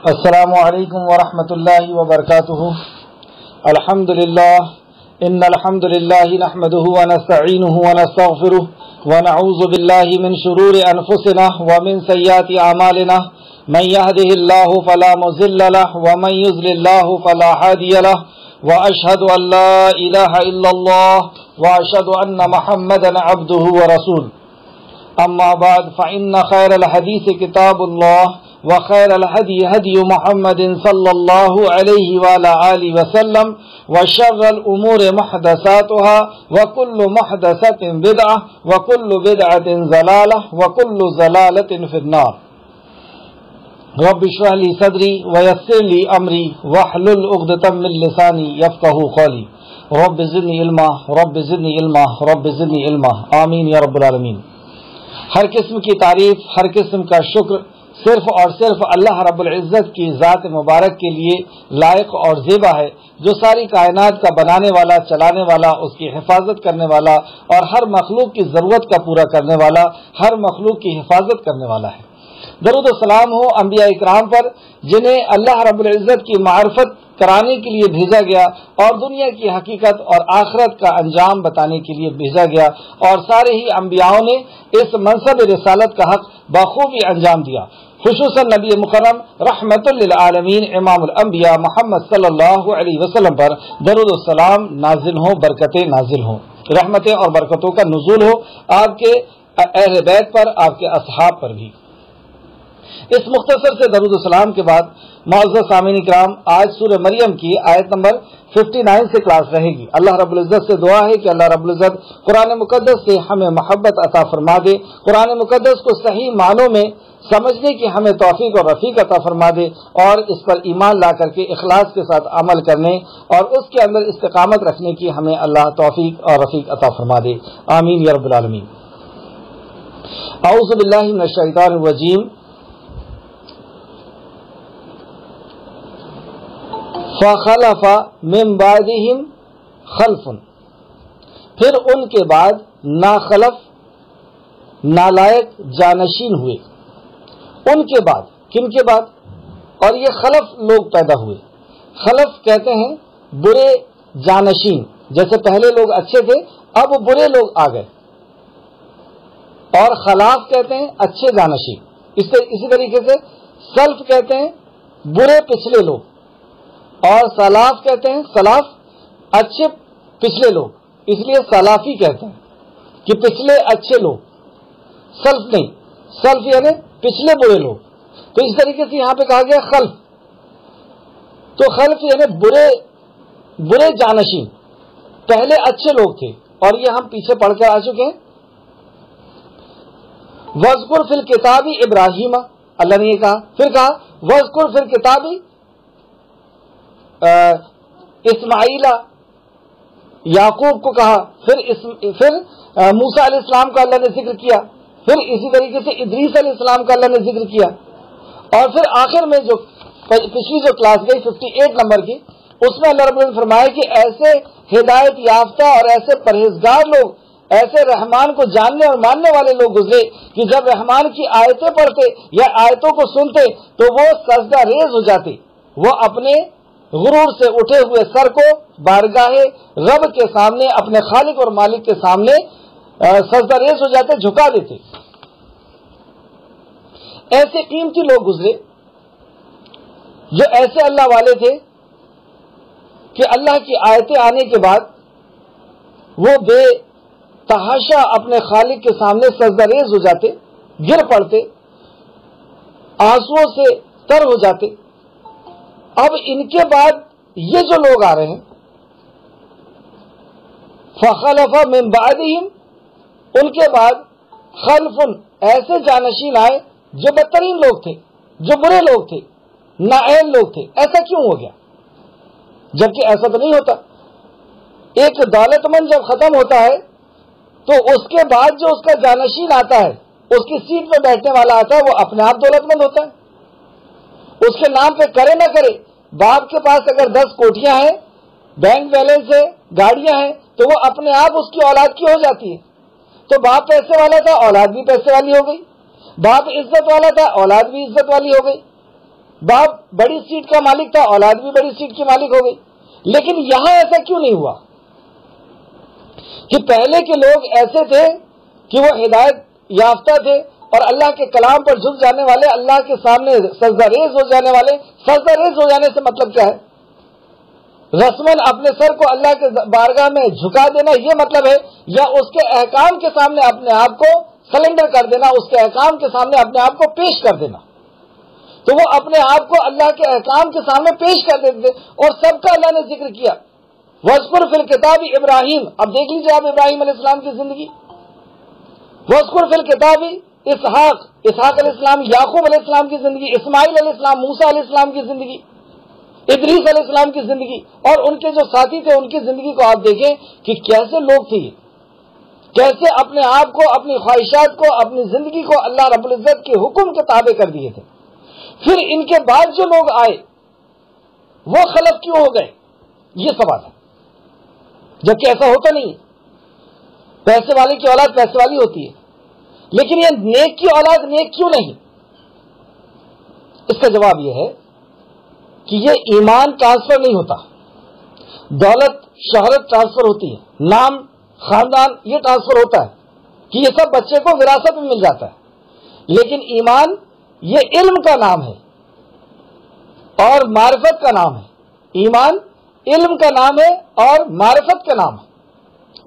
السلام علیکم ورحمۃ اللہ وبرکاتہ۔ الحمد للہ ان الحمد للہ نحمده ونستعینه ونستغفره ونعوذ باللہ من شرور انفسنا ومن سیئات اعمالنا من يهده الله فلا مضل له ومن يضلل الله فلا هادي له واشهد ان لا اله الا الله واشهد ان محمدا عبده ورسوله۔ اما بعد فان خیر الحدیث کتاب اللہ وخير الهدي هدي محمد صلى الله عليه وعلى آله وسلم وشر الأمور محدثاتها وكل محدثة بدعة وكل بدعة ضلالة وكل ضلالة في النار۔ رب اشرح لي صدري ويسر لي أمري واحلل عقدة من لساني يفقهوا قولي رب زدني علما رب زدني علما رب زدني علما آمین یا رب العالمین۔ ہر قسم کی تعریف، ہر قسم کا شکر صرف اور صرف اللہ رب العزت کی ذات مبارک کے لیے لائق اور زیبا ہے، جو ساری کائنات کا بنانے والا، چلانے والا، اس کی حفاظت کرنے والا اور ہر مخلوق کی ضرورت کا پورا کرنے والا، ہر مخلوق کی حفاظت کرنے والا ہے۔ درود و سلام ہو انبیاء اکرام پر، جنہیں اللہ رب العزت کی معرفت کرانے کے لیے بھیجا گیا اور دنیا کی حقیقت اور آخرت کا انجام بتانے کے لیے بھیجا گیا، اور سارے ہی انبیاؤں نے اس منصب رسالت کا حق بخوبی انجام دیا۔ خصوصاً نبی مکرم رحمت للعالمین امام الانبیاء محمد صلی اللہ علیہ وسلم پر درود و سلام نازل ہو، برکتیں نازل ہوں، رحمتیں اور برکتوں کا نزول ہو آپ کے اہل بیت پر، آپ کے اصحاب پر بھی۔ اس مختصر سے درود و سلام کے بعد معزز سامعین کرام، آج سورہ مریم کی آیت نمبر 59 سے کلاس رہے گی۔ اللہ رب العزت سے دعا ہے کہ اللہ رب العزت قرآن مقدس سے ہمیں محبت عطا فرما دے، قرآن مقدس کو صحیح معنوں میں سمجھنے کی ہمیں توفیق اور رفیق عطا فرما دے، اور اس پر ایمان لا کر کے اخلاص کے ساتھ عمل کرنے اور اس کے اندر استقامت رکھنے کی ہمیں اللہ توفیق اور رفیق عطا فرما دے، آمین یا رب العالمین۔ اعوذ باللہ من الشیطان الرجیم۔ فخلف من بعدہم خلف، پھر ان کے بعد ناخلف، نالائق جانشین ہوئے۔ ان کے بعد، کن کے بعد؟ اور یہ خلف لوگ پیدا ہوئے۔ خلف کہتے ہیں برے جانشین، جیسے پہلے لوگ اچھے تھے اب برے لوگ آ گئے، اور خلاف کہتے ہیں اچھے جانشین۔ اسی طریقے سے سلف کہتے ہیں برے پچھلے لوگ، اور سلاف کہتے ہیں سلاف اچھے پچھلے لوگ، اس لیے سلافی کہتے ہیں کہ پچھلے اچھے لوگ، سلف نہیں، سلف یعنی پچھلے برے لوگ۔ تو اس طریقے سے یہاں پہ کہا گیا خلف، تو خلف یعنی برے جانشین، پہلے اچھے لوگ تھے، اور یہ ہم پیچھے پڑھ کر آ چکے ہیں۔ وَاذْكُرْ فِي الْكِتَابِ ابراہیم، اللہ نے یہ کہا، پھر کہا وَاذْكُرْ فِي الْكِتَابِ اسماعیل، یعقوب کو کہا، پھر موسیٰ علیہ السلام کا اللہ نے ذکر کیا، پھر اسی طریقے سے ادریس علیہ السلام کا اللہ نے ذکر کیا، اور پھر آخر میں جو پچھلی جو کلاس گئی 58 نمبر کی، اس میں اللہ رب العزت نے فرمایا کہ ایسے ہدایت یافتہ اور ایسے پرہیزگار لوگ، ایسے رحمان کو جاننے اور ماننے والے لوگ گزرے کہ جب رحمان کی آیتیں پڑھتے یا آیتوں کو سنتے تو وہ سجدہ ریز ہو جاتے، وہ اپنے غرور سے اٹھے ہوئے سر کو بارگاہ رب کے سامنے، اپنے خالق اور مالک کے سامنے سجدہ ریز ہو جاتے، جھکا دیتے۔ ایسے قیمتی لوگ گزرے جو ایسے اللہ والے تھے کہ اللہ کی آیتیں آنے کے بعد وہ بے تحاشا اپنے خالق کے سامنے سجدہ ریز ہو جاتے، گر پڑتے، آنسوؤں سے تر ہو جاتے۔ اب ان کے بعد یہ جو لوگ آ رہے ہیں، فخلف من بعدہم، ان کے بعد خلف، ایسے جانشین آئے جو بدترین لوگ تھے، جو برے لوگ تھے، نااہل لوگ تھے۔ ایسا کیوں ہو گیا؟ جبکہ ایسا تو نہیں ہوتا۔ ایک دولت مند جب ختم ہوتا ہے تو اس کے بعد جو اس کا جانشین آتا ہے، اس کی سیٹ پہ بیٹھنے والا آتا ہے، وہ اپنے آپ دولت مند ہوتا ہے۔ اس کے نام پہ کرے نہ کرے، باپ کے پاس اگر 10 کوٹھیاں ہیں، بینک بیلنس ہے، گاڑیاں ہیں، تو وہ اپنے آپ اس کی اولاد کی ہو جاتی ہے۔ تو باپ پیسے والا تھا، اولاد بھی پیسے والی ہو گئی، باپ عزت والا تھا، اولاد بھی عزت والی ہو گئی۔ باپ بڑی سیٹ کا مالک تھا، اولاد بھی بڑی سیٹ کی مالک ہو گئی. لیکن یہاں ایسا کیوں نہیں ہوا کہ پہلے کے لوگ ایسے تھے کہ وہ ہدایت یافتہ تھے اور اللہ کے کلام پر جھک جانے والے، اللہ کے سامنے سجدہ ریز ہو جانے والے. سجدہ ریز ہو جانے سے مطلب کیا ہے؟ رسمن اپنے سر کو اللہ کے بارگاہ میں جھکا دینا، یہ مطلب ہے، یا اس کے احکام کے سامنے اپنے آپ کو سلنڈر کر دینا، اس کے احکام کے سامنے اپنے آپ کو پیش کر دینا. تو وہ اپنے آپ کو اللہ کے احکام کے سامنے پیش کر دیتے تھے. اور سب کا اللہ نے ذکر کیا. وَاذْكُرْ فِي الْكِتَابِ ابراہیم. اب دیکھ لیجیے آپ ابراہیم علیہ السلام کی زندگی. وَاذْكُرْ فِي الْكِتَابِ اسحاق علیہ السلام، یعقوب علیہ السلام کی زندگی، اسماعیل علیہ السلام، موسیٰ علیہ السلام کی زندگی، ادریس علیہ السلام کی زندگی، اور ان کے جو ساتھی تھے ان کی زندگی کو آپ دیکھیں کہ کیسے لوگ تھے، کیسے اپنے آپ کو، اپنی خواہشات کو، اپنی زندگی کو اللہ رب العزت کے حکم کے تابع کر دیے تھے. پھر ان کے بعد جو لوگ آئے وہ خلف کیوں ہو گئے، یہ سوال ہے. جبکہ ایسا ہوتا نہیں ہے. پیسے والے کی اولاد پیسے والی ہوتی ہے، لیکن یہ نیک کی اولاد نیک کیوں نہیں؟ اس کا جواب یہ ہے کہ یہ ایمان ٹرانسفر نہیں ہوتا. دولت شہرت ٹرانسفر ہوتی ہے، نام خاندان یہ ٹرانسفر ہوتا ہے کہ یہ سب بچے کو وراثت میں مل جاتا ہے. لیکن ایمان یہ علم کا نام ہے اور معرفت کا نام ہے. ایمان علم کا نام ہے اور معرفت کا نام ہے.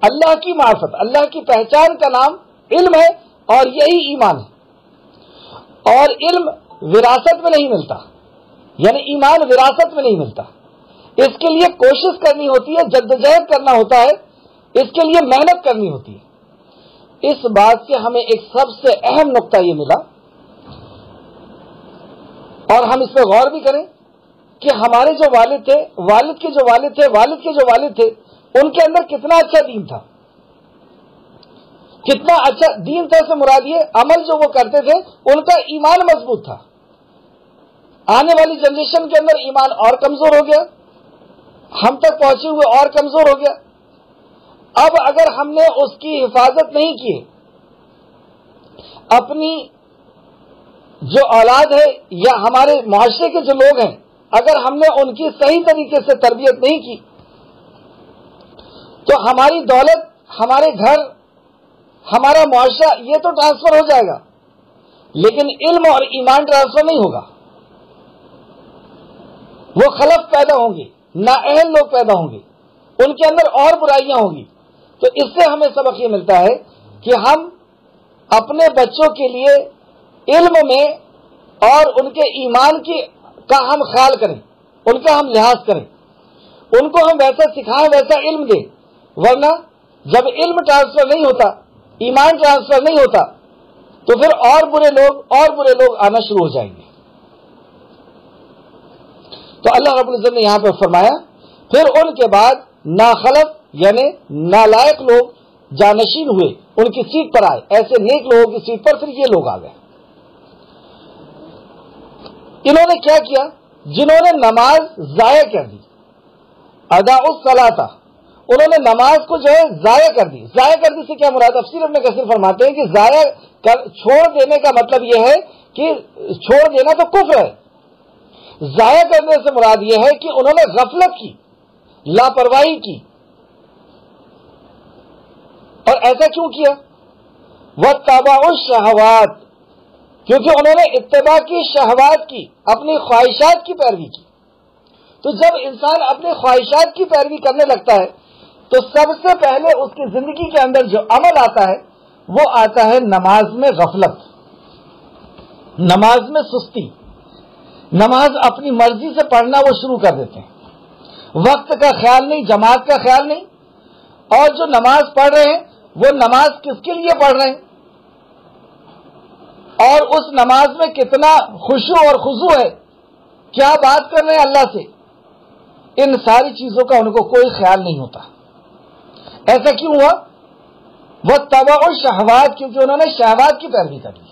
اللہ کی معرفت، اللہ کی پہچان کا نام علم ہے اور یہی ایمان ہے. اور علم وراثت میں نہیں ملتا، یعنی ایمان وراثت میں نہیں ملتا. اس کے لیے کوشش کرنی ہوتی ہے، جدوجہد کرنا ہوتا ہے، اس کے لیے محنت کرنی ہوتی ہے. اس بات سے ہمیں ایک سب سے اہم نقطہ یہ ملا، اور ہم اس پہ غور بھی کریں کہ ہمارے جو والد تھے، والد کے جو والد تھے، والد کے جو والد تھے، ان کے اندر کتنا اچھا دین تھا. کتنا اچھا دین تھا سے مراد یہ عمل جو وہ کرتے تھے ان کا ایمان مضبوط تھا. آنے والی جنریشن کے اندر ایمان اور کمزور ہو گیا، ہم تک پہنچے ہوئے اور کمزور ہو گیا. اب اگر ہم نے اس کی حفاظت نہیں کی، اپنی جو اولاد ہے یا ہمارے معاشرے کے جو لوگ ہیں، اگر ہم نے ان کی صحیح طریقے سے تربیت نہیں کی، تو ہماری دولت، ہمارے گھر، ہمارا معاشرہ یہ تو ٹرانسفر ہو جائے گا، لیکن علم اور ایمان ٹرانسفر نہیں ہوگا. وہ خلف پیدا ہوں گے، نااہل لوگ پیدا ہوں گے، ان کے اندر اور برائیاں ہوں گی. تو اس سے ہمیں سبق یہ ملتا ہے کہ ہم اپنے بچوں کے لیے علم میں اور ان کے ایمان کا ہم خیال کریں، ان کا ہم لحاظ کریں، ان کو ہم ویسا سکھائیں، ویسا علم دیں. ورنہ جب علم ٹرانسفر نہیں ہوتا، ایمان ٹرانسفر نہیں ہوتا، تو پھر اور برے لوگ آنا شروع ہو جائیں گے. تو اللہ رب العزت نے یہاں پہ فرمایا پھر ان کے بعد ناخلف یعنی نالائق لوگ جانشین ہوئے، ان کی سیٹ پر آئے. ایسے نیک لوگوں کی سیٹ پر پھر یہ لوگ آ گئے. انہوں نے کیا کیا؟ جنہوں نے نماز ضائع کر دی، ادا الصلاۃ، انہوں نے نماز کو جو ہے ضائع کر دی. ضائع کر دی سے کیا مراد؟ تفسیر ابن کثیر فرماتے ہیں کہ چھوڑ دینے کا مطلب یہ ہے کہ چھوڑ دینا تو کفر ہے. ضائع کرنے سے مراد یہ ہے کہ انہوں نے غفلت کی، لاپرواہی کی. اور ایسا کیوں کیا؟ وَاتَّبَعُوا الشَّهَوَاتِ، کیونکہ انہوں نے اتباع کی، شہوات کی، اپنی خواہشات کی پیروی کی. تو جب انسان اپنے خواہشات کی پیروی کرنے لگتا ہے تو سب سے پہلے اس کی زندگی کے اندر جو عمل آتا ہے وہ آتا ہے نماز میں غفلت، نماز میں سستی. نماز اپنی مرضی سے پڑھنا وہ شروع کر دیتے ہیں، وقت کا خیال نہیں، جماعت کا خیال نہیں. اور جو نماز پڑھ رہے ہیں وہ نماز کس کے لیے پڑھ رہے ہیں، اور اس نماز میں کتنا خشوع اور خضوع ہے، کیا بات کر رہے ہیں اللہ سے، ان ساری چیزوں کا ان کو کوئی خیال نہیں ہوتا. ایسا کیوں ہوا؟ وہ تبع الشہوات، کیونکہ انہوں نے شہوات کی پیروی کر لی.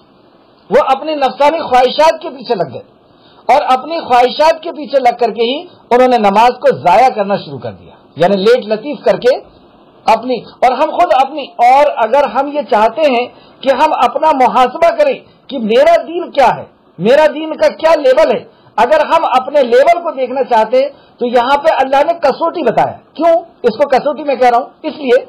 وہ اپنی نفسانی خواہشات کے پیچھے لگ گئے، اور اپنی خواہشات کے پیچھے لگ کر کے ہی انہوں نے نماز کو ضائع کرنا شروع کر دیا، یعنی لیٹ لطیف کر کے اپنی. اور ہم خود اپنی، اور اگر ہم یہ چاہتے ہیں کہ ہم اپنا محاسبہ کریں کہ میرا دین کیا ہے، میرا دین کا کیا لیول ہے، اگر ہم اپنے لیول کو دیکھنا چاہتے تو یہاں پہ اللہ نے کسوٹی بتایا. کیوں اس کو کسوٹی میں کہہ رہا ہوں؟ اس لیے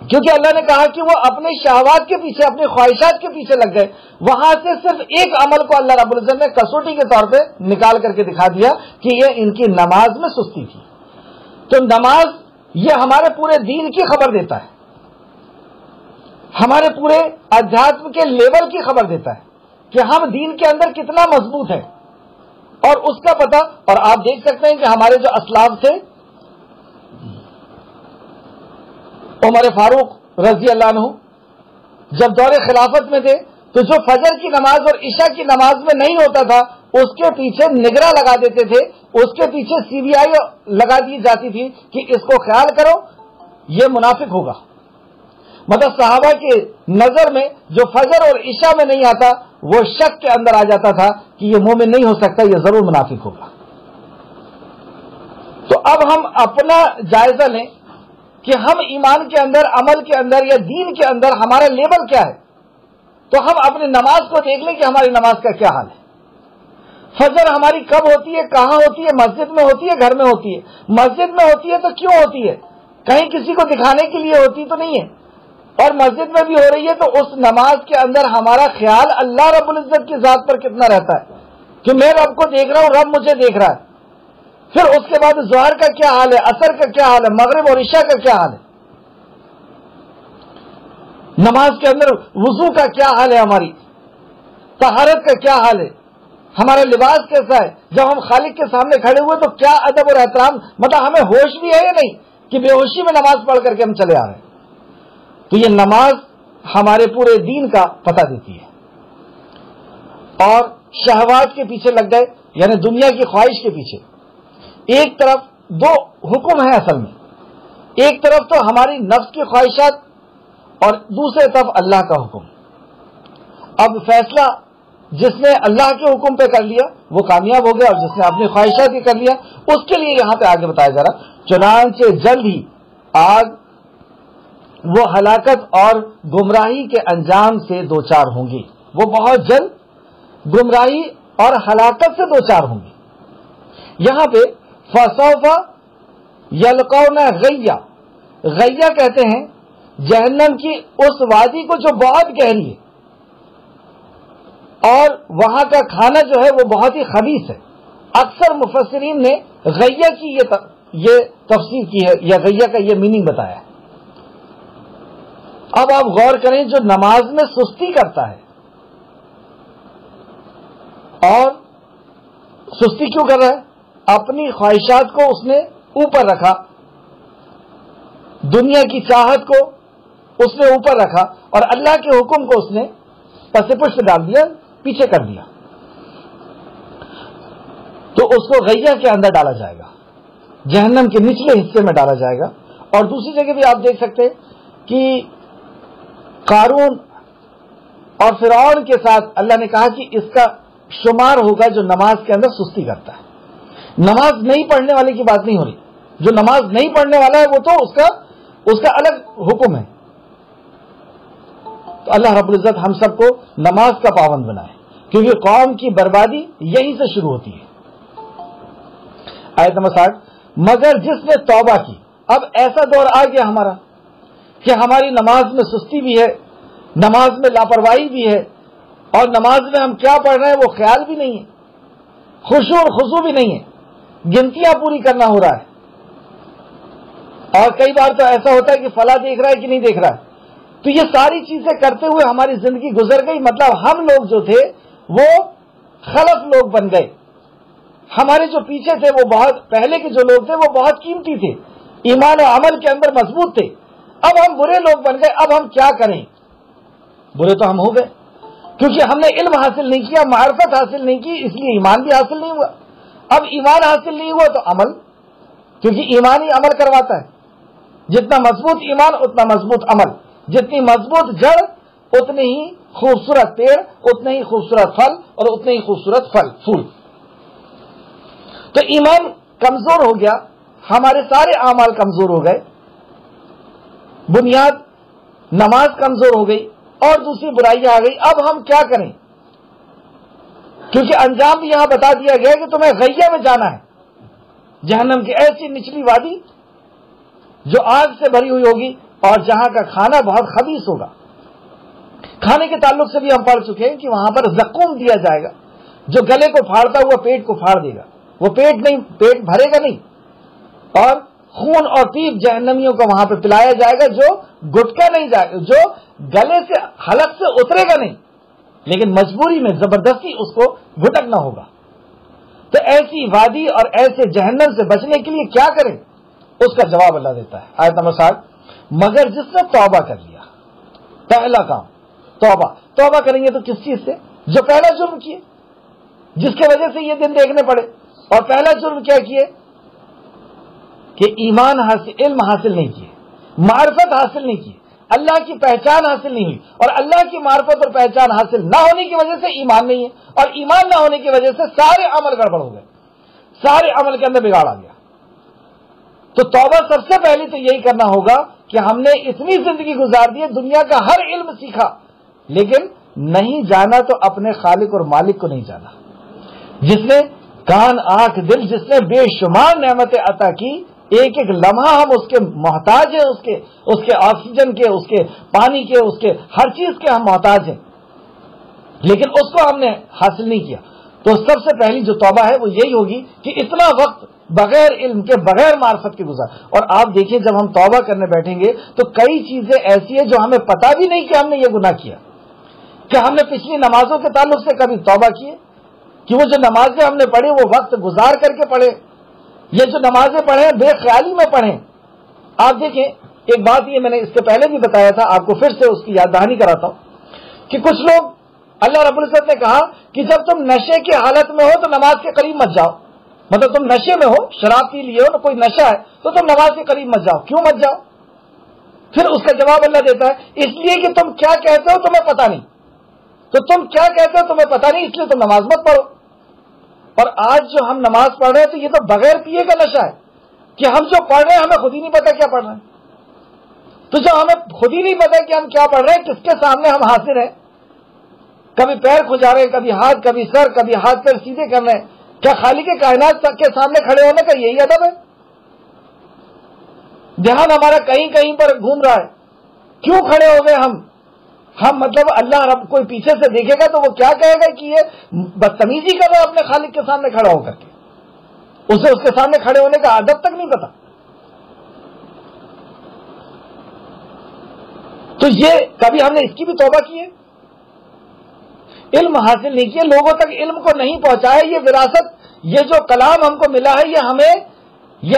کیونکہ اللہ نے کہا کہ وہ اپنے شہوات کے پیچھے، اپنے خواہشات کے پیچھے لگ گئے. وہاں سے صرف ایک عمل کو اللہ رب العزت نے کسوٹی کے طور پہ نکال کر کے دکھا دیا کہ یہ ان کی نماز میں سستی تھی. تو نماز یہ ہمارے پورے دین کی خبر دیتا ہے، ہمارے پورے ادھیاتم کے لیول کی خبر دیتا ہے کہ ہم دین کے اندر کتنا مضبوط ہیں، اور اس کا پتہ. اور آپ دیکھ سکتے ہیں کہ ہمارے جو اسلاف تھے، عمر فاروق رضی اللہ عنہ جب دور خلافت میں تھے تو جو فجر کی نماز اور عشاء کی نماز میں نہیں ہوتا تھا اس کے پیچھے نگراں لگا دیتے تھے، اس کے پیچھے CBI لگا دی جاتی تھی کہ اس کو خیال کرو یہ منافق ہوگا. مطلب صحابہ کی نظر میں جو فجر اور عشاء میں نہیں آتا وہ شک کے اندر آ جاتا تھا کہ یہ مومن نہیں ہو سکتا، یہ ضرور منافق ہوگا. تو اب ہم اپنا جائزہ لیں کہ ہم ایمان کے اندر، عمل کے اندر یا دین کے اندر ہمارا لیول کیا ہے. تو ہم اپنی نماز کو دیکھ لیں کہ ہماری نماز کا کیا حال ہے. فجر ہماری کب ہوتی ہے، کہاں ہوتی ہے؟ مسجد میں ہوتی ہے، گھر میں ہوتی ہے؟ مسجد میں ہوتی ہے تو کیوں ہوتی ہے؟ کہیں کسی کو دکھانے کے لیے ہوتی تو نہیں ہے. اور مسجد میں بھی ہو رہی ہے تو اس نماز کے اندر ہمارا خیال اللہ رب العزت کی ذات پر کتنا رہتا ہے کہ میں رب کو دیکھ رہا ہوں، رب مجھے دیکھ رہا ہے. پھر اس کے بعد ظہر کا کیا حال ہے، عصر کا کیا حال ہے، مغرب اور عشاء کا کیا حال ہے، نماز کے اندر وضو کا کیا حال ہے، ہماری طہارت کا کیا حال ہے، ہمارا لباس کیسا ہے. جب ہم خالق کے سامنے کھڑے ہوئے تو کیا ادب اور احترام، مطلب ہمیں ہوش بھی ہے یا نہیں کہ بے ہوشی میں نماز پڑھ کر کے ہم چلے آ رہے ہیں. تو یہ نماز ہمارے پورے دین کا پتہ دیتی ہے. اور شہوات کے پیچھے لگ گئے یعنی دنیا کی خواہش کے پیچھے. ایک طرف دو حکم ہیں اصل میں، ایک طرف تو ہماری نفس کی خواہشات اور دوسرے طرف اللہ کا حکم. اب فیصلہ جس نے اللہ کے حکم پہ کر لیا وہ کامیاب ہو گیا، اور جس نے اپنی خواہشات ہی کر لیا اس کے لیے یہاں پہ آگے بتایا جا رہا. چنانچہ جلد ہی آگ وہ ہلاکت اور گمراہی کے انجام سے دوچار ہوں گی. وہ بہت جلد گمراہی اور ہلاکت سے دوچار ہوں گی. یہاں پہ فسوف یلقون غیہ، غیہ کہتے ہیں جہنم کی اس وادی کو جو بہت گہری ہے اور وہاں کا کھانا جو ہے وہ بہت ہی خبیث ہے. اکثر مفسرین نے غیہ کی یہ تفسیر کی ہے یا غیہ کا یہ میننگ بتایا ہے. اب آپ غور کریں، جو نماز میں سستی کرتا ہے، اور سستی کیوں کر رہا ہے؟ اپنی خواہشات کو اس نے اوپر رکھا، دنیا کی چاہت کو اس نے اوپر رکھا، اور اللہ کے حکم کو اس نے پس پشت ڈال دیا، پیچھے کر دیا. تو اس کو غیہ کے اندر ڈالا جائے گا، جہنم کے نچلے حصے میں ڈالا جائے گا. اور دوسری جگہ بھی آپ دیکھ سکتے ہیں کہ قارون اور فرعون کے ساتھ اللہ نے کہا کہ اس کا شمار ہوگا جو نماز کے اندر سستی کرتا ہے. نماز نہیں پڑھنے والے کی بات نہیں ہو رہی، جو نماز نہیں پڑھنے والا ہے وہ تو اس کا الگ حکم ہے. تو اللہ رب العزت ہم سب کو نماز کا پابند بنائے، کیونکہ قوم کی بربادی یہیں سے شروع ہوتی ہے. آیت نمبر 60، مگر جس نے توبہ کی. اب ایسا دور آ گیا ہمارا کہ ہماری نماز میں سستی بھی ہے، نماز میں لاپرواہی بھی ہے، اور نماز میں ہم کیا پڑھ رہے ہیں وہ خیال بھی نہیں ہے، خشوع اور خضوع بھی نہیں ہے، گنتیاں پوری کرنا ہو رہا ہے. اور کئی بار تو ایسا ہوتا ہے کہ فلاں دیکھ رہا ہے کہ نہیں دیکھ رہا ہے. تو یہ ساری چیزیں کرتے ہوئے ہماری زندگی گزر گئی. مطلب ہم لوگ جو تھے وہ خلف لوگ بن گئے. ہمارے جو پیچھے تھے وہ بہت پہلے کے جو لوگ تھے وہ بہت قیمتی تھے، ایمان و عمل کے اندر مضبوط تھے. اب ہم برے لوگ بن گئے. اب ہم کیا کریں؟ برے تو ہم ہو گئے کیونکہ ہم نے علم حاصل نہیں کیا، معرفت حاصل نہیں کی، اس لیے ایمان بھی حاصل نہیں ہوا. اب ایمان حاصل نہیں ہوا تو عمل، کیونکہ ایمان ہی عمل کرواتا ہے. جتنا مضبوط ایمان اتنا مضبوط عمل، جتنی مضبوط جڑ اتنے ہی خوبصورت پیڑ، اتنے ہی خوبصورت پھل اور اتنے ہی خوبصورت پھول. تو ایمان کمزور ہو گیا، ہمارے سارے اعمال کمزور ہو گئے، بنیاد نماز کمزور ہو گئی اور دوسری برائیاں آ گئی. اب ہم کیا کریں؟ کیونکہ انجام بھی یہاں بتا دیا گیا کہ تمہیں غیہ میں جانا ہے، جہنم کی ایسی نچلی وادی جو آگ سے بھری ہوئی ہوگی اور جہاں کا کھانا بہت خبیث ہوگا۔ کھانے کے تعلق سے بھی ہم پڑھ چکے ہیں کہ وہاں پر زقوم دیا جائے گا جو گلے کو پھاڑتا ہوا پیٹ کو پھاڑ دے گا، وہ پیٹ بھرے گا نہیں، اور خون اور پیپ جہنمیوں کو وہاں پہ پلایا جائے گا جو گٹکا نہیں جائے گا، جو گلے سے حلق سے اترے گا نہیں، لیکن مجبوری میں زبردستی اس کو گھٹکنا ہوگا۔ تو ایسی وادی اور ایسے جہنم سے بچنے کے لیے کیا کریں؟ اس کا جواب اللہ دیتا ہے آیت نمبر 60، مگر جس نے توبہ کر لیا، پہلا کام توبہ کریں گے تو کس چیز سے؟ جو پہلا جرم کیے جس کی وجہ سے یہ دن دیکھنے پڑے، اور پہلا جرم کیا کیے کہ ایمان حاصل، علم حاصل نہیں کیے، معرفت حاصل نہیں کی، اللہ کی پہچان حاصل نہیں ہوئی، اور اللہ کی معرفت اور پہچان حاصل نہ ہونے کی وجہ سے ایمان نہیں ہے، اور ایمان نہ ہونے کی وجہ سے سارے عمل گڑبڑ ہو گئے، سارے عمل کے اندر بگاڑ آ گیا۔ تو توبہ سب سے پہلی تو یہی کرنا ہوگا کہ ہم نے اتنی زندگی گزار دی ہے، دنیا کا ہر علم سیکھا، لیکن نہیں جانا تو اپنے خالق اور مالک کو نہیں جانا، جس نے کان آنکھ دل، جس نے بے شمار نعمتیں عطا کی، ایک ایک لمحہ ہم اس کے محتاج ہیں، اس کے آکسیجن کے، اس کے پانی کے، اس کے ہر چیز کے ہم محتاج ہیں، لیکن اس کو ہم نے حاصل نہیں کیا۔ تو سب سے پہلی جو توبہ ہے وہ یہی ہوگی کہ اتنا وقت بغیر علم کے، بغیر معرفت کے گزار۔ اور آپ دیکھیں جب ہم توبہ کرنے بیٹھیں گے تو کئی چیزیں ایسی ہیں جو ہمیں پتہ بھی نہیں کہ ہم نے یہ گناہ کیا، کہ ہم نے پچھلی نمازوں کے تعلق سے کبھی توبہ کی ہے کہ وہ جو نمازیں ہم نے پڑھی وہ وقت گزار کر کے پڑھے، یہ جو نمازیں پڑھیں بے خیالی میں پڑھیں۔ آپ دیکھیں ایک بات، یہ میں نے اس سے پہلے بھی بتایا تھا، آپ کو پھر سے اس کی یاد دہانی کراتا ہوں کہ کچھ لوگ، اللہ رب العزت نے کہا کہ جب تم نشے کی حالت میں ہو تو نماز کے قریب مت جاؤ، مطلب تم نشے میں ہو، شراب پی لیے ہو، کوئی نشہ ہے تو تم نماز کے قریب مت جاؤ۔ کیوں مت جاؤ؟ پھر اس کا جواب اللہ دیتا ہے اس لیے کہ تم کیا کہتے ہو تمہیں پتہ نہیں، تو تم کیا کہتے ہو تمہیں پتہ نہیں، اس لیے تم نماز مت پڑھو۔ اور آج جو ہم نماز پڑھ رہے ہیں تو یہ تو بغیر پیے کا نشہ ہے کہ ہم جو پڑھ رہے ہیں ہمیں خود ہی نہیں پتا کیا پڑھ رہے ہیں۔ تو جب ہمیں خود ہی نہیں پتا کہ ہم کیا پڑھ رہے ہیں، کس کے سامنے ہم حاضر ہیں، کبھی پیر کھجا رہے ہیں، کبھی ہاتھ، کبھی سر، کبھی ہاتھ پیر سیدھے کر رہے ہیں، کیا خالق کائنات کے سامنے کھڑے ہونے کا یہی ادب ہے؟ دھیان ہمارا کہیں کہیں پر گھوم رہا ہے، کیوں کھڑے ہو گئے ہم مطلب اللہ رب کوئی پیچھے سے دیکھے گا تو وہ کیا کہے گا کہ یہ بدتمیزی کر رہا ہے اپنے خالق کے سامنے کھڑا ہو کر کے، اسے اس کے سامنے کھڑے ہونے کا ادب تک نہیں پتا۔ تو یہ کبھی ہم نے اس کی بھی توبہ کی ہے؟ علم حاصل نہیں کیا، لوگوں تک علم کو نہیں پہنچایا، یہ وراثت، یہ جو کلام ہم کو ملا ہے یہ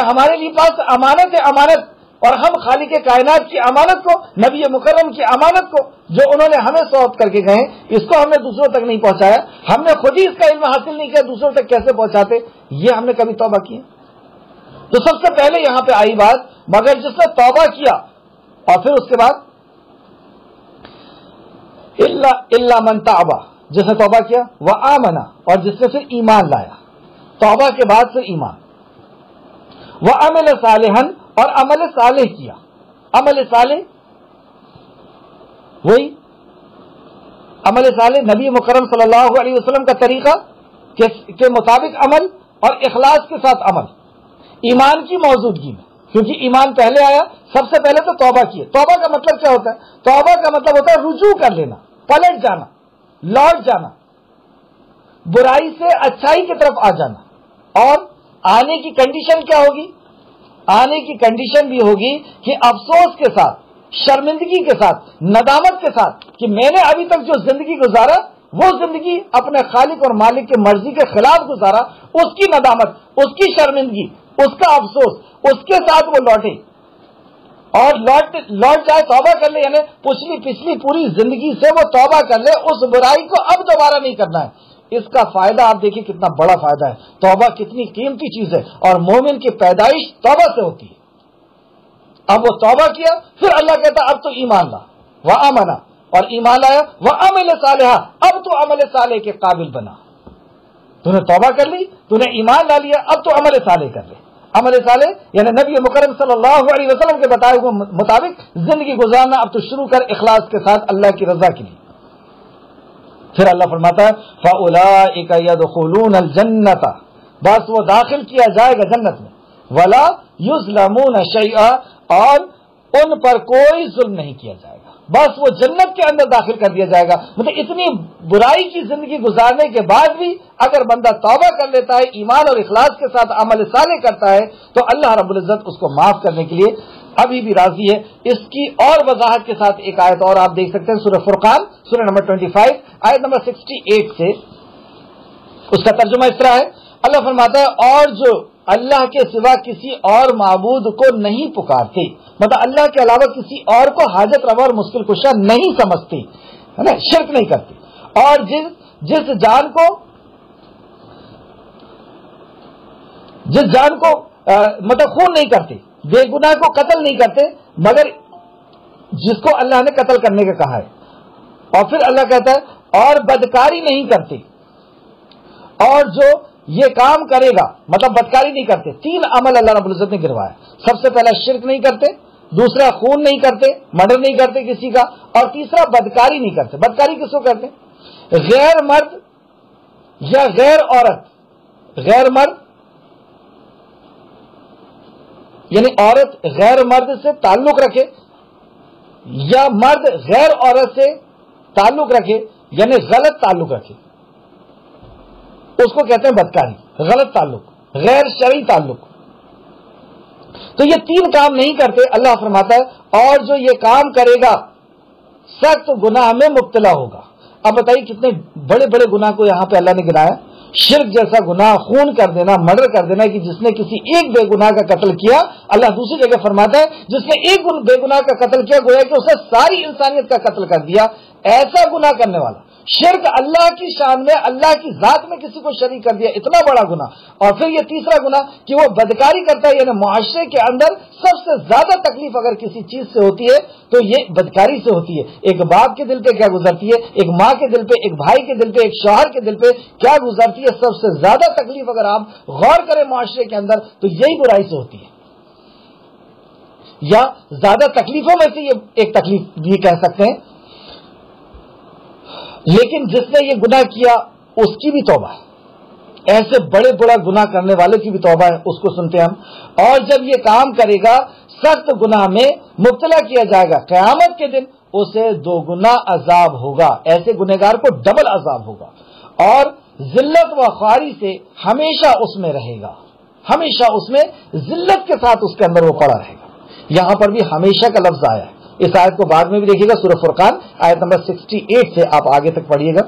ہمارے لیے پاس امانت ہے، امانت، اور ہم خالق کائنات کی امانت کو، نبی مکرم کی امانت کو جو انہوں نے ہمیں سونپ کر کے گئے، اس کو ہم نے دوسروں تک نہیں پہنچایا، ہم نے خود ہی اس کا علم حاصل نہیں کیا، دوسروں تک کیسے پہنچاتے؟ یہ ہم نے کبھی توبہ کی؟ تو سب سے پہلے یہاں پہ آئی بات، مگر جس نے توبہ کیا، اور پھر اس کے بعد الا من تاب، جس نے توبہ کیا، وآمن، اور جس نے پھر ایمان لایا، توبہ کے بعد پھر ایمان، وعمل صالحا، اور عمل صالح کیا۔ عمل صالح وہی عمل صالح نبی مکرم صلی اللہ علیہ وسلم کا طریقہ کے مطابق عمل، اور اخلاص کے ساتھ عمل، ایمان کی موجودگی میں، کیونکہ ایمان پہلے آیا، سب سے پہلے تو توبہ کی۔ توبہ کا مطلب کیا ہوتا ہے؟ توبہ کا مطلب ہوتا ہے رجوع کر لینا، پلٹ جانا، لوٹ جانا، برائی سے اچھائی کی طرف آ جانا۔ اور آنے کی کنڈیشن کیا ہوگی؟ آنے کی کنڈیشن بھی ہوگی کہ افسوس کے ساتھ، شرمندگی کے ساتھ، ندامت کے ساتھ کہ میں نے ابھی تک جو زندگی گزارا وہ زندگی اپنے خالق اور مالک کی مرضی کے خلاف گزارا، اس کی ندامت، اس کی شرمندگی، اس کا افسوس، اس کے ساتھ وہ لوٹے، اور لوٹ جائے، توبہ کر لے، یعنی پچھلی پوری زندگی سے وہ توبہ کر لے، اس برائی کو اب دوبارہ نہیں کرنا ہے۔ اس کا فائدہ آپ دیکھیں کتنا بڑا فائدہ ہے، توبہ کتنی قیمتی چیز ہے، اور مومن کی پیدائش توبہ سے ہوتی ہے۔ اب وہ توبہ کیا، پھر اللہ کہتا اب تو ایمان لا، وآمن، اور ایمان لایا، وعمل صالحا، اب تو عمل صالح کے قابل بنا۔ تو نے توبہ کر لی، تو نے ایمان لا لیا، اب تو عمل صالح کر لے۔ عمل صالح یعنی نبی مکرم صلی اللہ علیہ وسلم کے بتائے ہوئے مطابق زندگی گزارنا، اب تو شروع کر اخلاص کے ساتھ اللہ کی رضا کے لیے۔ پھر اللہ فرماتا ہے فَأُولَئِكَ يَدْخُلُونَ الْجَنَّةَ، بس وہ داخل کیا جائے گا جنت میں، وَلَا يُظْلَمُونَ شَيْئًا، اور ان پر کوئی ظلم نہیں کیا جائے گا، بس وہ جنت کے اندر داخل کر دیا جائے گا۔ مطلب اتنی برائی کی زندگی گزارنے کے بعد بھی اگر بندہ توبہ کر لیتا ہے، ایمان اور اخلاص کے ساتھ عمل صالح کرتا ہے، تو اللہ رب العزت اس کو معاف کرنے کے لیے ابھی بھی راضی ہے۔ اس کی اور وضاحت کے ساتھ ایک آیت اور آپ دیکھ سکتے ہیں، سورہ فرقان سورہ نمبر 25 آیت نمبر 68 سے، اس کا ترجمہ اس طرح ہے، اللہ فرماتا ہے اور جو اللہ کے سوا کسی اور معبود کو نہیں پکارتے، مطلب اللہ کے علاوہ کسی اور کو حاجت روا اور مشکل کشا نہیں سمجھتے، ہے نا، شرک نہیں کرتے، اور جس جان کو مطلب خون نہیں کرتے، بے گناہ کو قتل نہیں کرتے مگر جس کو اللہ نے قتل کرنے کا کہا ہے، اور پھر اللہ کہتا ہے اور بدکاری نہیں کرتے، اور جو یہ کام کرے گا مطلب بدکاری نہیں کرتے۔ تین عمل اللہ رب العزت نے گروایا، سب سے پہلا شرک نہیں کرتے، دوسرا خون نہیں کرتے، مرڈر نہیں کرتے کسی کا، اور تیسرا بدکاری نہیں کرتے۔ بدکاری کس کو کرتے؟ غیر مرد یا غیر عورت، غیر مرد یعنی عورت غیر مرد سے تعلق رکھے، یا مرد غیر عورت سے تعلق رکھے یعنی غلط تعلق رکھے، اس کو کہتے ہیں بدکاری، غلط تعلق، غیر شرعی تعلق۔ تو یہ تین کام نہیں کرتے، اللہ فرماتا ہے اور جو یہ کام کرے گا سخت گناہ میں مبتلا ہوگا۔ اب بتائیے کتنے بڑے بڑے گناہ کو یہاں پہ اللہ نے گنایا، شرک جیسا گناہ، خون کر دینا، مرڈر کر دینا، کہ جس نے کسی ایک بے گناہ کا قتل کیا، اللہ دوسری جگہ فرماتا ہے جس نے ایک بے گناہ کا قتل کیا گویا کہ اس نے ساری انسانیت کا قتل کر دیا۔ ایسا گناہ کرنے والا، شرک اللہ کی شان میں، اللہ کی ذات میں کسی کو شریک کر دیا، اتنا بڑا گناہ۔ اور پھر یہ تیسرا گناہ کہ وہ بدکاری کرتا ہے، یعنی معاشرے کے اندر سب سے زیادہ تکلیف اگر کسی چیز سے ہوتی ہے تو یہ بدکاری سے ہوتی ہے۔ ایک باپ کے دل پہ کیا گزرتی ہے، ایک ماں کے دل پہ، ایک بھائی کے دل پہ، ایک شوہر کے دل پہ کیا گزرتی ہے، سب سے زیادہ تکلیف اگر آپ غور کریں معاشرے کے اندر تو یہی برائی سے ہوتی ہے، یا زیادہ تکلیفوں میں سے یہ ایک تکلیف بھی کہہ سکتے ہیں۔ لیکن جس نے یہ گناہ کیا اس کی بھی توبہ ہے، ایسے بڑے بڑا گناہ کرنے والے کی بھی توبہ ہے، اس کو سنتے ہیں ہم۔ اور جب یہ کام کرے گا سخت گناہ میں مبتلا کیا جائے گا، قیامت کے دن اسے دوگنا عذاب ہوگا، ایسے گنہگار کو ڈبل عذاب ہوگا، اور ذلت و خواری سے ہمیشہ اس میں رہے گا، ہمیشہ اس میں ذلت کے ساتھ اس کے اندر وہ پڑا رہے گا۔ یہاں پر بھی ہمیشہ کا لفظ آیا ہے، اس آیت کو بعد میں بھی دیکھیے گا، سورہ فرقان آیت نمبر 68 سے آپ آگے تک پڑھیے گا۔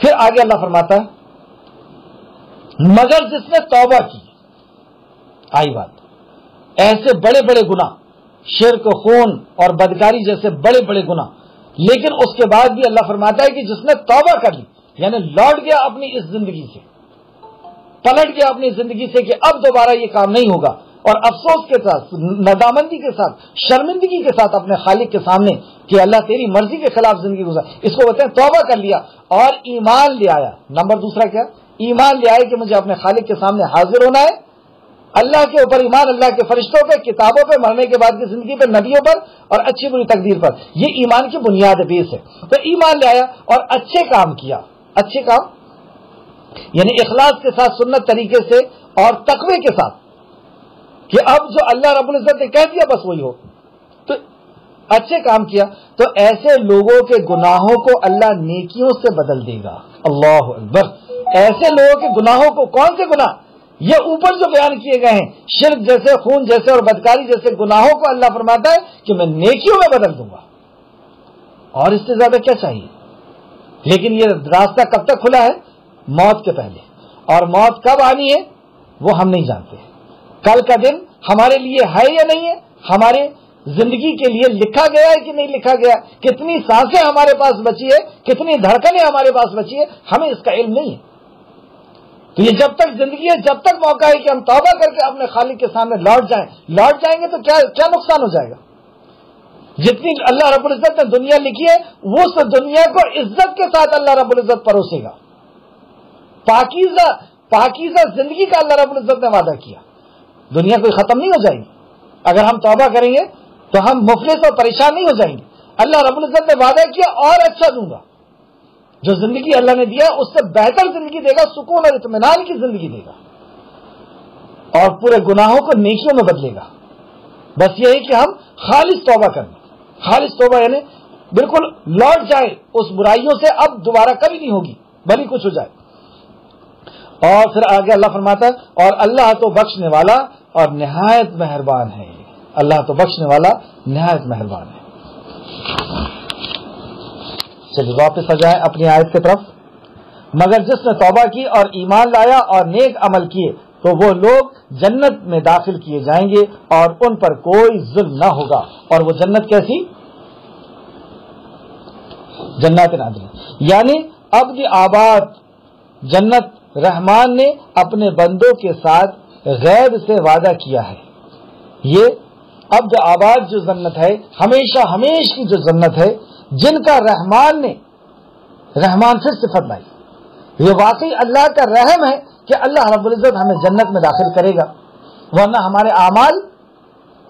پھر آگے اللہ فرماتا ہے مگر جس نے توبہ کی، آئی بات، ایسے بڑے بڑے گناہ، شرک، خون اور بدکاری جیسے بڑے بڑے گناہ، لیکن اس کے بعد بھی اللہ فرماتا ہے کہ جس نے توبہ کر لی، یعنی لوٹ گیا اپنی اس زندگی سے، پلٹ گیا اپنی زندگی سے کہ اب دوبارہ یہ کام نہیں ہوگا، اور افسوس کے ساتھ، ندامندی کے ساتھ، شرمندگی کے ساتھ اپنے خالق کے سامنے کہ اللہ تیری مرضی کے خلاف زندگی گزار، اس کو کہتے ہیں توبہ کر لیا اور ایمان لے آیا۔ نمبر دوسرا کیا؟ ایمان لے آئے کہ مجھے اپنے خالق کے سامنے حاضر ہونا ہے، اللہ کے اوپر ایمان، اللہ کے فرشتوں پہ، کتابوں پہ، مرنے کے بعد کی زندگی پہ، نبیوں پر اور اچھی بری تقدیر پر، یہ ایمان کی بنیاد بیس ہے۔ تو ایمان لے آیا اور اچھے کام کیا، اچھے کام یعنی اخلاص کے ساتھ، سنت طریقے سے اور تقوی کے ساتھ، کہ اب جو اللہ رب العزت نے کہہ دیا بس وہی ہو، تو اچھے کام کیا، تو ایسے لوگوں کے گناہوں کو اللہ نیکیوں سے بدل دے گا۔ اللہ اکبر! ایسے لوگوں کے گناہوں کو، کون سے گناہ؟ یہ اوپر جو بیان کیے گئے ہیں، شرک جیسے، خون جیسے اور بدکاری جیسے گناہوں کو اللہ فرماتا ہے کہ میں نیکیوں میں بدل دوں گا، اور اس سے زیادہ کیا چاہیے؟ لیکن یہ راستہ کب تک کھلا ہے؟ موت کے پہلے، اور موت کب آنی ہے وہ ہم نہیں جانتے۔ کل کا دن ہمارے لیے ہے یا نہیں ہے، ہمارے زندگی کے لیے لکھا گیا ہے کہ نہیں لکھا گیا، کتنی سانسیں ہمارے پاس بچی ہے، کتنی دھڑکنیں ہمارے پاس بچی ہے، ہمیں اس کا علم نہیں ہے۔ تو یہ جب تک زندگی ہے، جب تک موقع ہے کہ ہم توبہ کر کے اپنے خالق کے سامنے لوٹ جائیں گے تو کیا نقصان ہو جائے گا؟ جتنی اللہ رب العزت نے دنیا لکھی ہے اس دنیا کو عزت کے ساتھ اللہ رب العزت پروسے گا، پاکیزہ زندگی کا اللہ رب العزت نے وعدہ کیا۔ دنیا کوئی ختم نہیں ہو جائے گی، اگر ہم توبہ کریں گے تو ہم مفلس اور پریشان نہیں ہو جائیں گے۔ اللہ رب العزت نے وعدہ کیا اور اچھا دوں گا، جو زندگی اللہ نے دیا اس سے بہتر زندگی دے گا، سکون اور اطمینان کی زندگی دے گا، اور پورے گناہوں کو نیکیوں میں بدلے گا۔ بس یہی کہ ہم خالص توبہ کریں، خالص توبہ یعنی بالکل لوٹ جائے اس برائیوں سے، اب دوبارہ کبھی نہیں ہوگی، بھلی کچھ ہو جائے۔ اور پھر آگے اللہ فرماتا ہے اور اللہ تو بخشنے والا اور نہایت مہربان ہے، اللہ تو بخشنے والا نہایت مہربان ہے۔ چلیے واپس آ جائیں اپنی آیت کی طرف۔ مگر جس نے توبہ کی اور ایمان لایا اور نیک عمل کیے تو وہ لوگ جنت میں داخل کیے جائیں گے اور ان پر کوئی ظلم نہ ہوگا۔ اور وہ جنت کیسی؟ جنات عدن، یعنی ابد آباد جنت رحمان نے اپنے بندوں کے ساتھ غیب سے وعدہ کیا ہے۔ یہ ابد آباد جو جنت ہے، ہمیشہ ہمیش کی جو جنت ہے، جن کا رحمان سے صفت لائی، یہ واقعی اللہ کا رحم ہے کہ اللہ رب العزت ہمیں جنت میں داخل کرے گا، ورنہ ہمارے اعمال،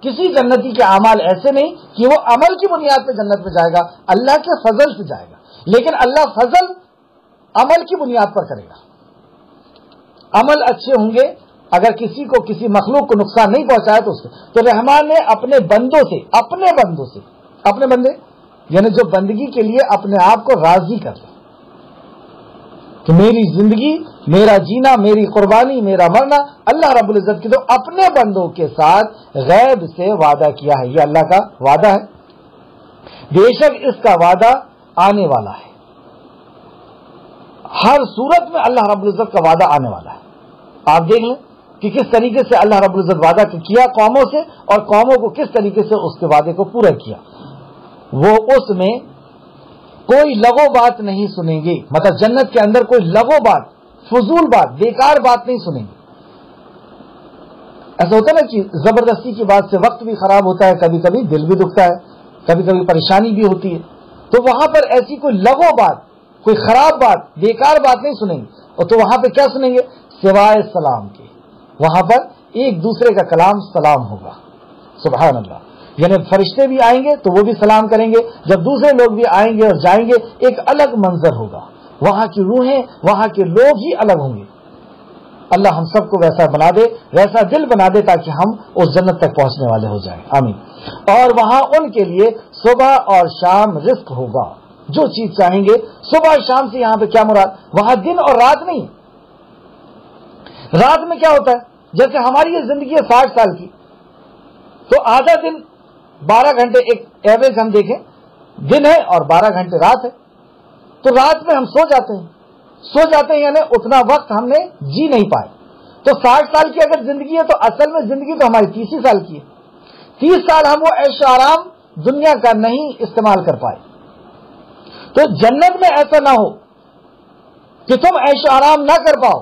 کسی جنتی کے اعمال ایسے نہیں کہ وہ عمل کی بنیاد پہ جنت میں جائے گا، اللہ کے فضل سے جائے گا، لیکن اللہ فضل عمل کی بنیاد پر کرے گا۔ عمل اچھے ہوں گے، اگر کسی کو کسی مخلوق کو نقصان نہیں پہنچایا تو اس سے، تو رحمان نے اپنے بندوں سے اپنے بندے یعنی جو بندگی کے لیے اپنے آپ کو راضی کر لیں کہ میری زندگی، میرا جینا، میری قربانی، میرا مرنا اللہ رب العزت کی، تو اپنے بندوں کے ساتھ غیب سے وعدہ کیا ہے۔ یہ اللہ کا وعدہ ہے، بے شک اس کا وعدہ آنے والا ہے۔ ہر صورت میں اللہ رب العزت کا وعدہ آنے والا ہے۔ آپ دیکھ لیں کہ کس طریقے سے اللہ رب العزت وعدہ کیا قوموں سے، اور قوموں کو کس طریقے سے اس کے وعدے کو پورا کیا۔ وہ اس میں کوئی لغو بات نہیں سنیں گے، مطلب جنت کے اندر کوئی لغو بات، فضول بات، بیکار بات نہیں سنیں گے۔ ایسا ہوتا ہے نا کہ زبردستی کی بات سے وقت بھی خراب ہوتا ہے، کبھی کبھی دل بھی دکھتا ہے، کبھی کبھی پریشانی بھی ہوتی ہے، تو وہاں پر ایسی کوئی لغو بات، کوئی خراب بات، بیکار بات نہیں سنیں گے۔ اور تو وہاں پہ کیا سنیں گے؟ سوائے سلام کے، وہاں پر ایک دوسرے کا کلام سلام ہوگا۔ سبحان اللہ، یعنی فرشتے بھی آئیں گے تو وہ بھی سلام کریں گے، جب دوسرے لوگ بھی آئیں گے اور جائیں گے ایک الگ منظر ہوگا، وہاں کی روحیں، وہاں کے لوگ ہی الگ ہوں گے۔ اللہ ہم سب کو ویسا بنا دے، ویسا دل بنا دے تاکہ ہم اس جنت تک پہنچنے والے ہو جائیں، آمین۔ اور وہاں ان کے لیے صبح اور شام رزق ہوگا، جو چیز چاہیں گے۔ صبح شام سے یہاں پہ کیا مراد؟ وہاں دن اور رات نہیں۔ رات میں کیا ہوتا ہے؟ جیسے ہماری یہ زندگی ہے 60 سال کی، تو آدھا دن 12 گھنٹے ایک ایوریج ہم دیکھیں دن ہے اور 12 گھنٹے رات ہے، تو رات میں ہم سو جاتے ہیں یعنی اتنا وقت ہم نے جی نہیں پائے۔ تو 60 سال کی اگر زندگی ہے تو اصل میں زندگی تو ہماری 30 ہی سال کی ہے۔ 30 سال ہم وہ عیش و آرام دنیا کا نہیں استعمال کر پائے۔ تو جنت میں ایسا نہ ہو کہ تم عیش و آرام نہ کر پاؤ،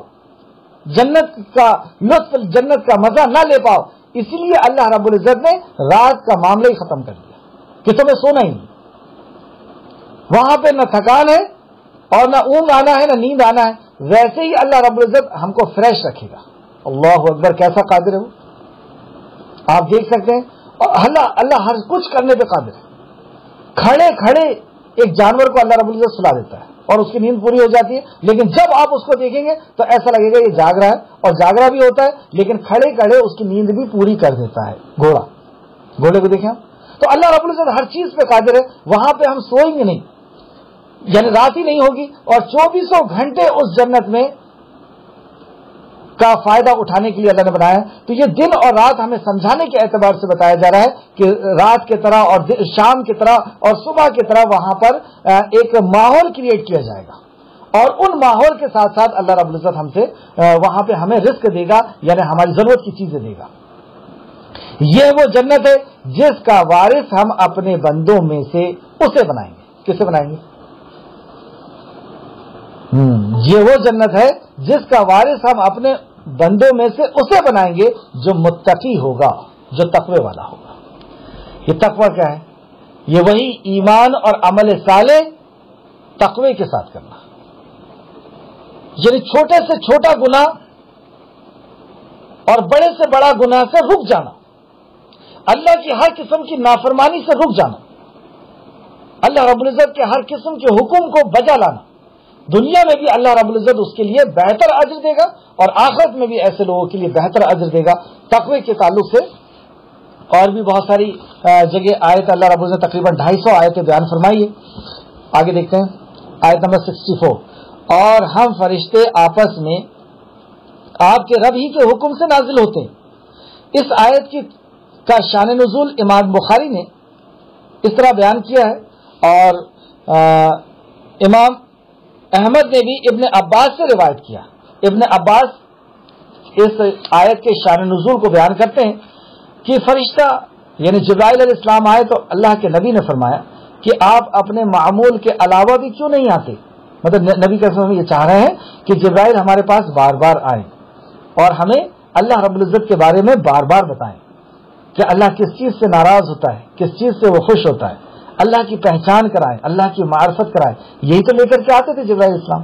جنت کا لطف، جنت کا مزہ نہ لے پاؤ، اسی لیے اللہ رب العزت نے رات کا معاملہ ہی ختم کر دیا کہ تمہیں سونا ہی نہیں۔ وہاں پہ نہ تھکان ہے اور نہ اونگ آنا ہے، نہ نیند آنا ہے۔ ویسے ہی اللہ رب العزت ہم کو فریش رکھے گا۔ اللہ اکبر، کیسا قادر ہے وہ، آپ دیکھ سکتے ہیں۔ اور اللہ ہر کچھ کرنے پہ قادر ہے۔ کھڑے کھڑے ایک جانور کو اللہ رب العزت سلا دیتا ہے اور اس کی نیند پوری ہو جاتی ہے، لیکن جب آپ اس کو دیکھیں گے تو ایسا لگے گا یہ جاگ رہا ہے، اور جاگ رہا بھی ہوتا ہے، لیکن کھڑے کھڑے اس کی نیند بھی پوری کر دیتا ہے۔ گھوڑے کو دیکھیں، تو اللہ رب العزت ہر چیز پہ قادر ہے۔ وہاں پہ ہم سوئیں گے نہیں، یعنی رات ہی نہیں ہوگی، اور 24 گھنٹے اس جنت میں کا فائدہ اٹھانے کے لیے اللہ نے بنایا ہے۔ تو یہ دن اور رات ہمیں سمجھانے کے اعتبار سے بتایا جا رہا ہے کہ رات کی طرح اور شام کی طرح اور صبح کی طرح وہاں پر ایک ماحول کریٹ کیا جائے گا، اور ان ماحول کے ساتھ ساتھ اللہ رب العزت ہم سے وہاں پہ ہمیں رزق دے گا، یعنی ہماری ضرورت کی چیزیں دے گا۔ یہ وہ جنت ہے جس کا وارث ہم اپنے بندوں میں سے اسے بنائیں گے۔ کسے بنائیں گے؟ یہ وہ جنت ہے جس کا وارث ہم اپنے بندوں میں سے اسے بنائیں گے جو متقی ہوگا، جو تقوی والا ہوگا۔ یہ تقوی کیا ہے؟ یہ وہی ایمان اور عمل صالح تقوی کے ساتھ کرنا، یعنی چھوٹے سے چھوٹا گناہ اور بڑے سے بڑا گناہ سے رک جانا، اللہ کی ہر قسم کی نافرمانی سے رک جانا، اللہ رب العزت کے ہر قسم کے حکم کو بجا لانا، دنیا میں بھی اللہ رب العزت اس کے لیے بہتر اجر دے گا اور آخرت میں بھی ایسے لوگوں کے لیے بہتر اجر دے گا. تقوی کے تعلق سے اور بھی بہت ساری جگہ آیت اللہ رب العزت تقریباً 250 آیتیں بیان فرمائی ہے. آگے دیکھتے ہیں آیت نمبر 64. اور ہم فرشتے آپس میں آپ کے رب ہی کے حکم سے نازل ہوتے ہیں. اس آیت کا شان نزول امام بخاری نے اس طرح بیان کیا ہے اور امام احمد نے بھی ابن عباس سے روایت کیا. ابن عباس اس آیت کے شان نزول کو بیان کرتے ہیں کہ فرشتہ یعنی جبرائیل علیہ السلام آئے تو اللہ کے نبی نے فرمایا کہ آپ اپنے معمول کے علاوہ بھی کیوں نہیں آتے. مطلب نبی کا یہ چاہ رہے ہیں کہ جبرائیل ہمارے پاس بار بار آئیں اور ہمیں اللہ رب العزت کے بارے میں بار بار بتائیں کہ اللہ کس چیز سے ناراض ہوتا ہے, کس چیز سے وہ خوش ہوتا ہے, اللہ کی پہچان کرائیں, اللہ کی معرفت کرائیں. یہی تو لے کر کے آتے تھے جبرائیل علیہ السلام.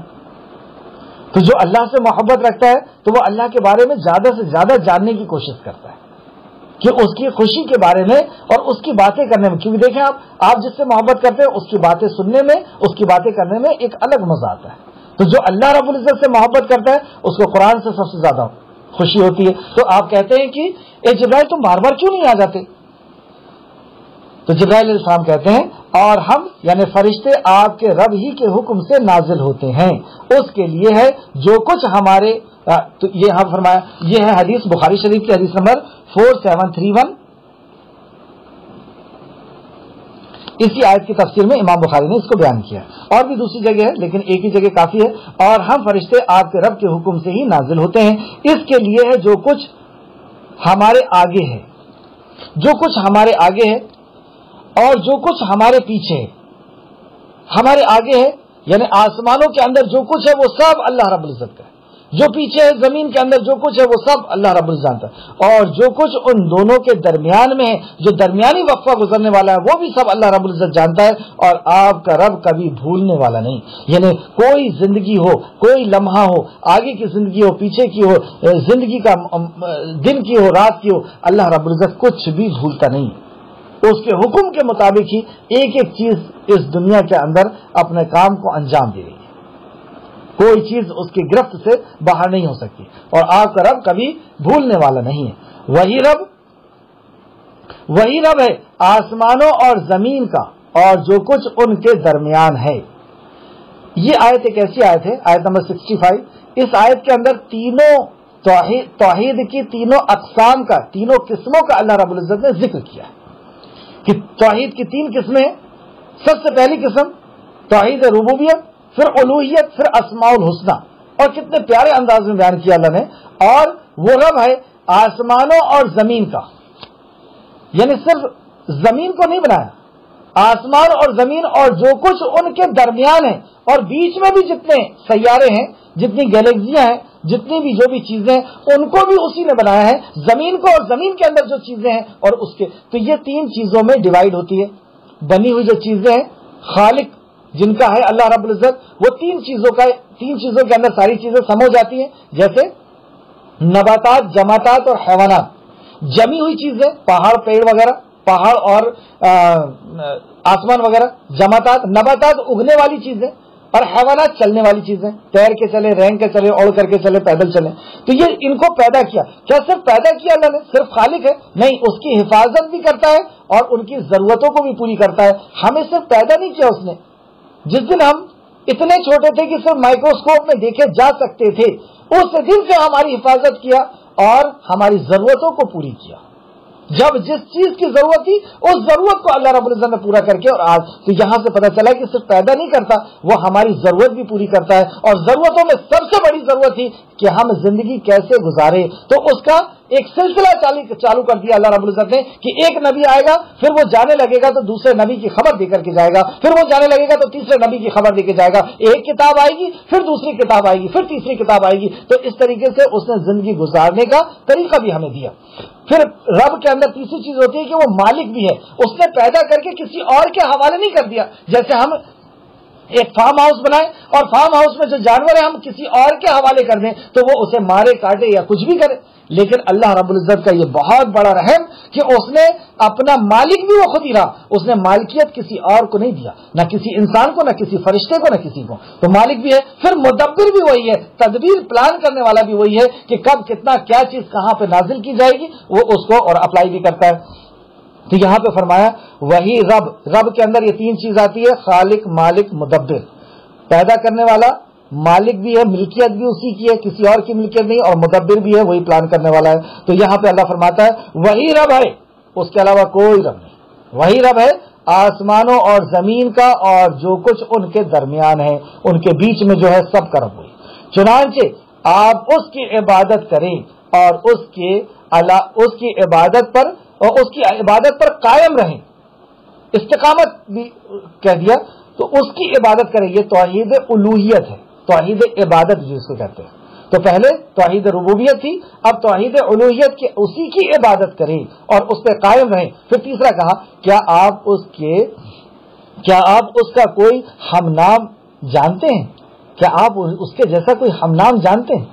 تو جو اللہ سے محبت رکھتا ہے تو وہ اللہ کے بارے میں زیادہ سے زیادہ جاننے کی کوشش کرتا ہے کہ اس کی خوشی کے بارے میں اور اس کی باتیں کرنے میں. کیونکہ دیکھیں آپ جس سے محبت کرتے ہیں اس کی باتیں سننے میں, اس کی باتیں کرنے میں ایک الگ مزہ آتا ہے. تو جو اللہ رب العزت سے محبت کرتا ہے اس کو قرآن سے سب سے زیادہ خوشی ہوتی ہے. تو آپ کہتے ہیں کہ اے جبرائیل تم بار بار کیوں نہیں آ جاتے؟ تو جبرائیل علیہ السلام کہتے ہیں اور ہم یعنی فرشتے آپ کے رب ہی کے حکم سے نازل ہوتے ہیں, اس کے لیے ہے جو کچھ ہمارے. تو یہ ہم فرمایا, یہ ہے حدیث بخاری شریف کی حدیث نمبر 4731. اسی آیت کی تفسیر میں امام بخاری نے اس کو بیان کیا. اور بھی دوسری جگہ ہے لیکن ایک ہی جگہ کافی ہے. اور ہم فرشتے آپ کے رب کے حکم سے ہی نازل ہوتے ہیں, اس کے لیے ہے جو کچھ ہمارے آگے ہے, جو کچھ ہمارے آگے ہے اور جو کچھ ہمارے پیچھے ہے. ہمارے آگے ہے یعنی آسمانوں کے اندر جو کچھ ہے وہ سب اللہ رب العزت کا ہے, جو پیچھے ہے زمین کے اندر جو کچھ ہے وہ سب اللہ رب العزت جانتا ہے, اور جو کچھ ان دونوں کے درمیان میں ہے, جو درمیانی وقفہ گزرنے والا ہے وہ بھی سب اللہ رب العزت جانتا ہے. اور آپ کا رب کبھی بھولنے والا نہیں. یعنی کوئی زندگی ہو, کوئی لمحہ ہو, آگے کی زندگی ہو, پیچھے کی ہو, زندگی کا دن کی ہو, رات کی ہو, اللہ رب العزت کچھ بھی بھولتا نہیں. اس کے حکم کے مطابق ہی ایک ایک چیز اس دنیا کے اندر اپنے کام کو انجام دے رہی ہے. کوئی چیز اس کی گرفت سے باہر نہیں ہو سکتی. اور آپ کا رب کبھی بھولنے والا نہیں ہے. وہی رب ہے آسمانوں اور زمین کا اور جو کچھ ان کے درمیان ہے. یہ آیت ایک ایسی آیت ہے, آیت نمبر 65. اس آیت کے اندر تینوں توحید کی تینوں اقسام کا, تینوں قسموں کا اللہ رب العزت نے ذکر کیا ہے کہ توحید کی 3 قسمیں ہیں. سب سے پہلی قسم توحید ربوبیت, پھر الوہیت, پھر اسماء الحسنہ. اور کتنے پیارے انداز میں بیان کیا اللہ نے. اور وہ رب ہے آسمانوں اور زمین کا, یعنی صرف زمین کو نہیں بنایا, آسمان اور زمین اور جو کچھ ان کے درمیان ہے اور بیچ میں بھی جتنے سیارے ہیں, جتنی گیلیکسیاں ہیں, جتنی بھی جو بھی چیزیں ان کو بھی اسی نے بنایا ہے. زمین کو اور زمین کے اندر جو چیزیں ہیں اور اس کے, تو یہ 3 چیزوں میں ڈیوائیڈ ہوتی ہے. بنی ہوئی جو چیزیں ہیں, خالق جن کا ہے اللہ رب العزت, وہ 3 چیزوں کے اندر ساری چیزیں سمو جاتی ہیں. جیسے نباتات, جماعتات اور حیوانات. جمی ہوئی چیزیں پہاڑ پیڑ وغیرہ, پہاڑ اور آسمان وغیرہ. جماعتات نباتات اگنے والی چیزیں, اور حیوانات چلنے والی چیزیں, تیر کے چلے, رینگ کے چلے, اڑ کر کے چلے, پیدل چلے. تو یہ ان کو پیدا کیا. کیا صرف پیدا کیا اللہ نے, صرف خالق ہے؟ نہیں, اس کی حفاظت بھی کرتا ہے اور ان کی ضرورتوں کو بھی پوری کرتا ہے. ہمیں صرف پیدا نہیں کیا اس نے. جس دن ہم اتنے چھوٹے تھے کہ صرف مائکروسکوپ میں دیکھے جا سکتے تھے, اس دن سے ہماری حفاظت کیا اور ہماری ضرورتوں کو پوری کیا. جب جس چیز کی ضرورت تھی اس ضرورت کو اللہ رب العزت نے پورا کر کے, اور آج تو یہاں سے پتہ چلا کہ صرف پیدا نہیں کرتا, وہ ہماری ضرورت بھی پوری کرتا ہے. اور ضرورتوں میں سب سے بڑی ضرورت تھی کہ ہم زندگی کیسے گزارے, تو اس کا ایک سلسلہ چالو کر دیا اللہ رب العزت نے کہ ایک نبی آئے گا, پھر وہ جانے لگے گا تو دوسرے نبی کی خبر دے کر کے جائے گا, پھر وہ جانے لگے گا تو تیسرے نبی کی خبر دے کے جائے گا. ایک کتاب آئے گی, پھر دوسری کتاب آئے گی, پھر تیسری کتاب آئے گی. تو اس طریقے سے اس نے زندگی گزارنے کا طریقہ بھی ہمیں دیا. پھر رب کے اندر تیسری چیز ہوتی ہے کہ وہ مالک بھی ہے. اس نے پیدا کر کے کسی اور کے حوالے نہیں کر دیا. جیسے ہم ایک فارم ہاؤس بنائے اور فارم ہاؤس میں جو جانور ہیں ہم کسی اور کے حوالے کر دیں تو وہ اسے مارے کاٹے یا کچھ بھی کرے. لیکن اللہ رب العزت کا یہ بہت بڑا رحم کہ اس نے اپنا مالک بھی وہ خود ہی رہا. اس نے مالکیت کسی اور کو نہیں دیا, نہ کسی انسان کو, نہ کسی فرشتے کو, نہ کسی کو. تو مالک بھی ہے, پھر مدبر بھی وہی ہے, تدبیر پلان کرنے والا بھی وہی ہے کہ کب کتنا کیا چیز کہاں پہ نازل کی جائے گی وہ اس کو اور اپلائی بھی کرتا ہے. تو یہاں پہ فرمایا وہی رب. رب کے اندر یہ تین چیز آتی ہے, خالق, مالک, مدبر. پیدا کرنے والا مالک بھی ہے, ملکیت بھی اسی کی ہے, کسی اور کی ملکیت نہیں, اور مدبر بھی ہے, وہی پلان کرنے والا ہے. تو یہاں پہ اللہ فرماتا ہے وہی رب ہے, اس کے علاوہ کوئی رب نہیں. وہی رب ہے آسمانوں اور زمین کا اور جو کچھ ان کے درمیان ہے, ان کے بیچ میں جو ہے سب کا رب وہی. چنانچہ آپ اس کی عبادت کریں اور اس کی عبادت پر قائم رہیں. استقامت بھی کہہ دیا تو اس کی عبادت کریں. یہ توحید الوہیت ہے, توحید عبادت جس کو کہتے ہیں. تو پہلے توحید ربوبیت تھی, اب توحید الوہیت کی اسی کی عبادت کریں اور اس پہ قائم رہیں. پھر تیسرا کہا کیا آپ اس کا کوئی ہم نام جانتے ہیں؟ کیا آپ اس کے جیسا کوئی ہم نام جانتے ہیں؟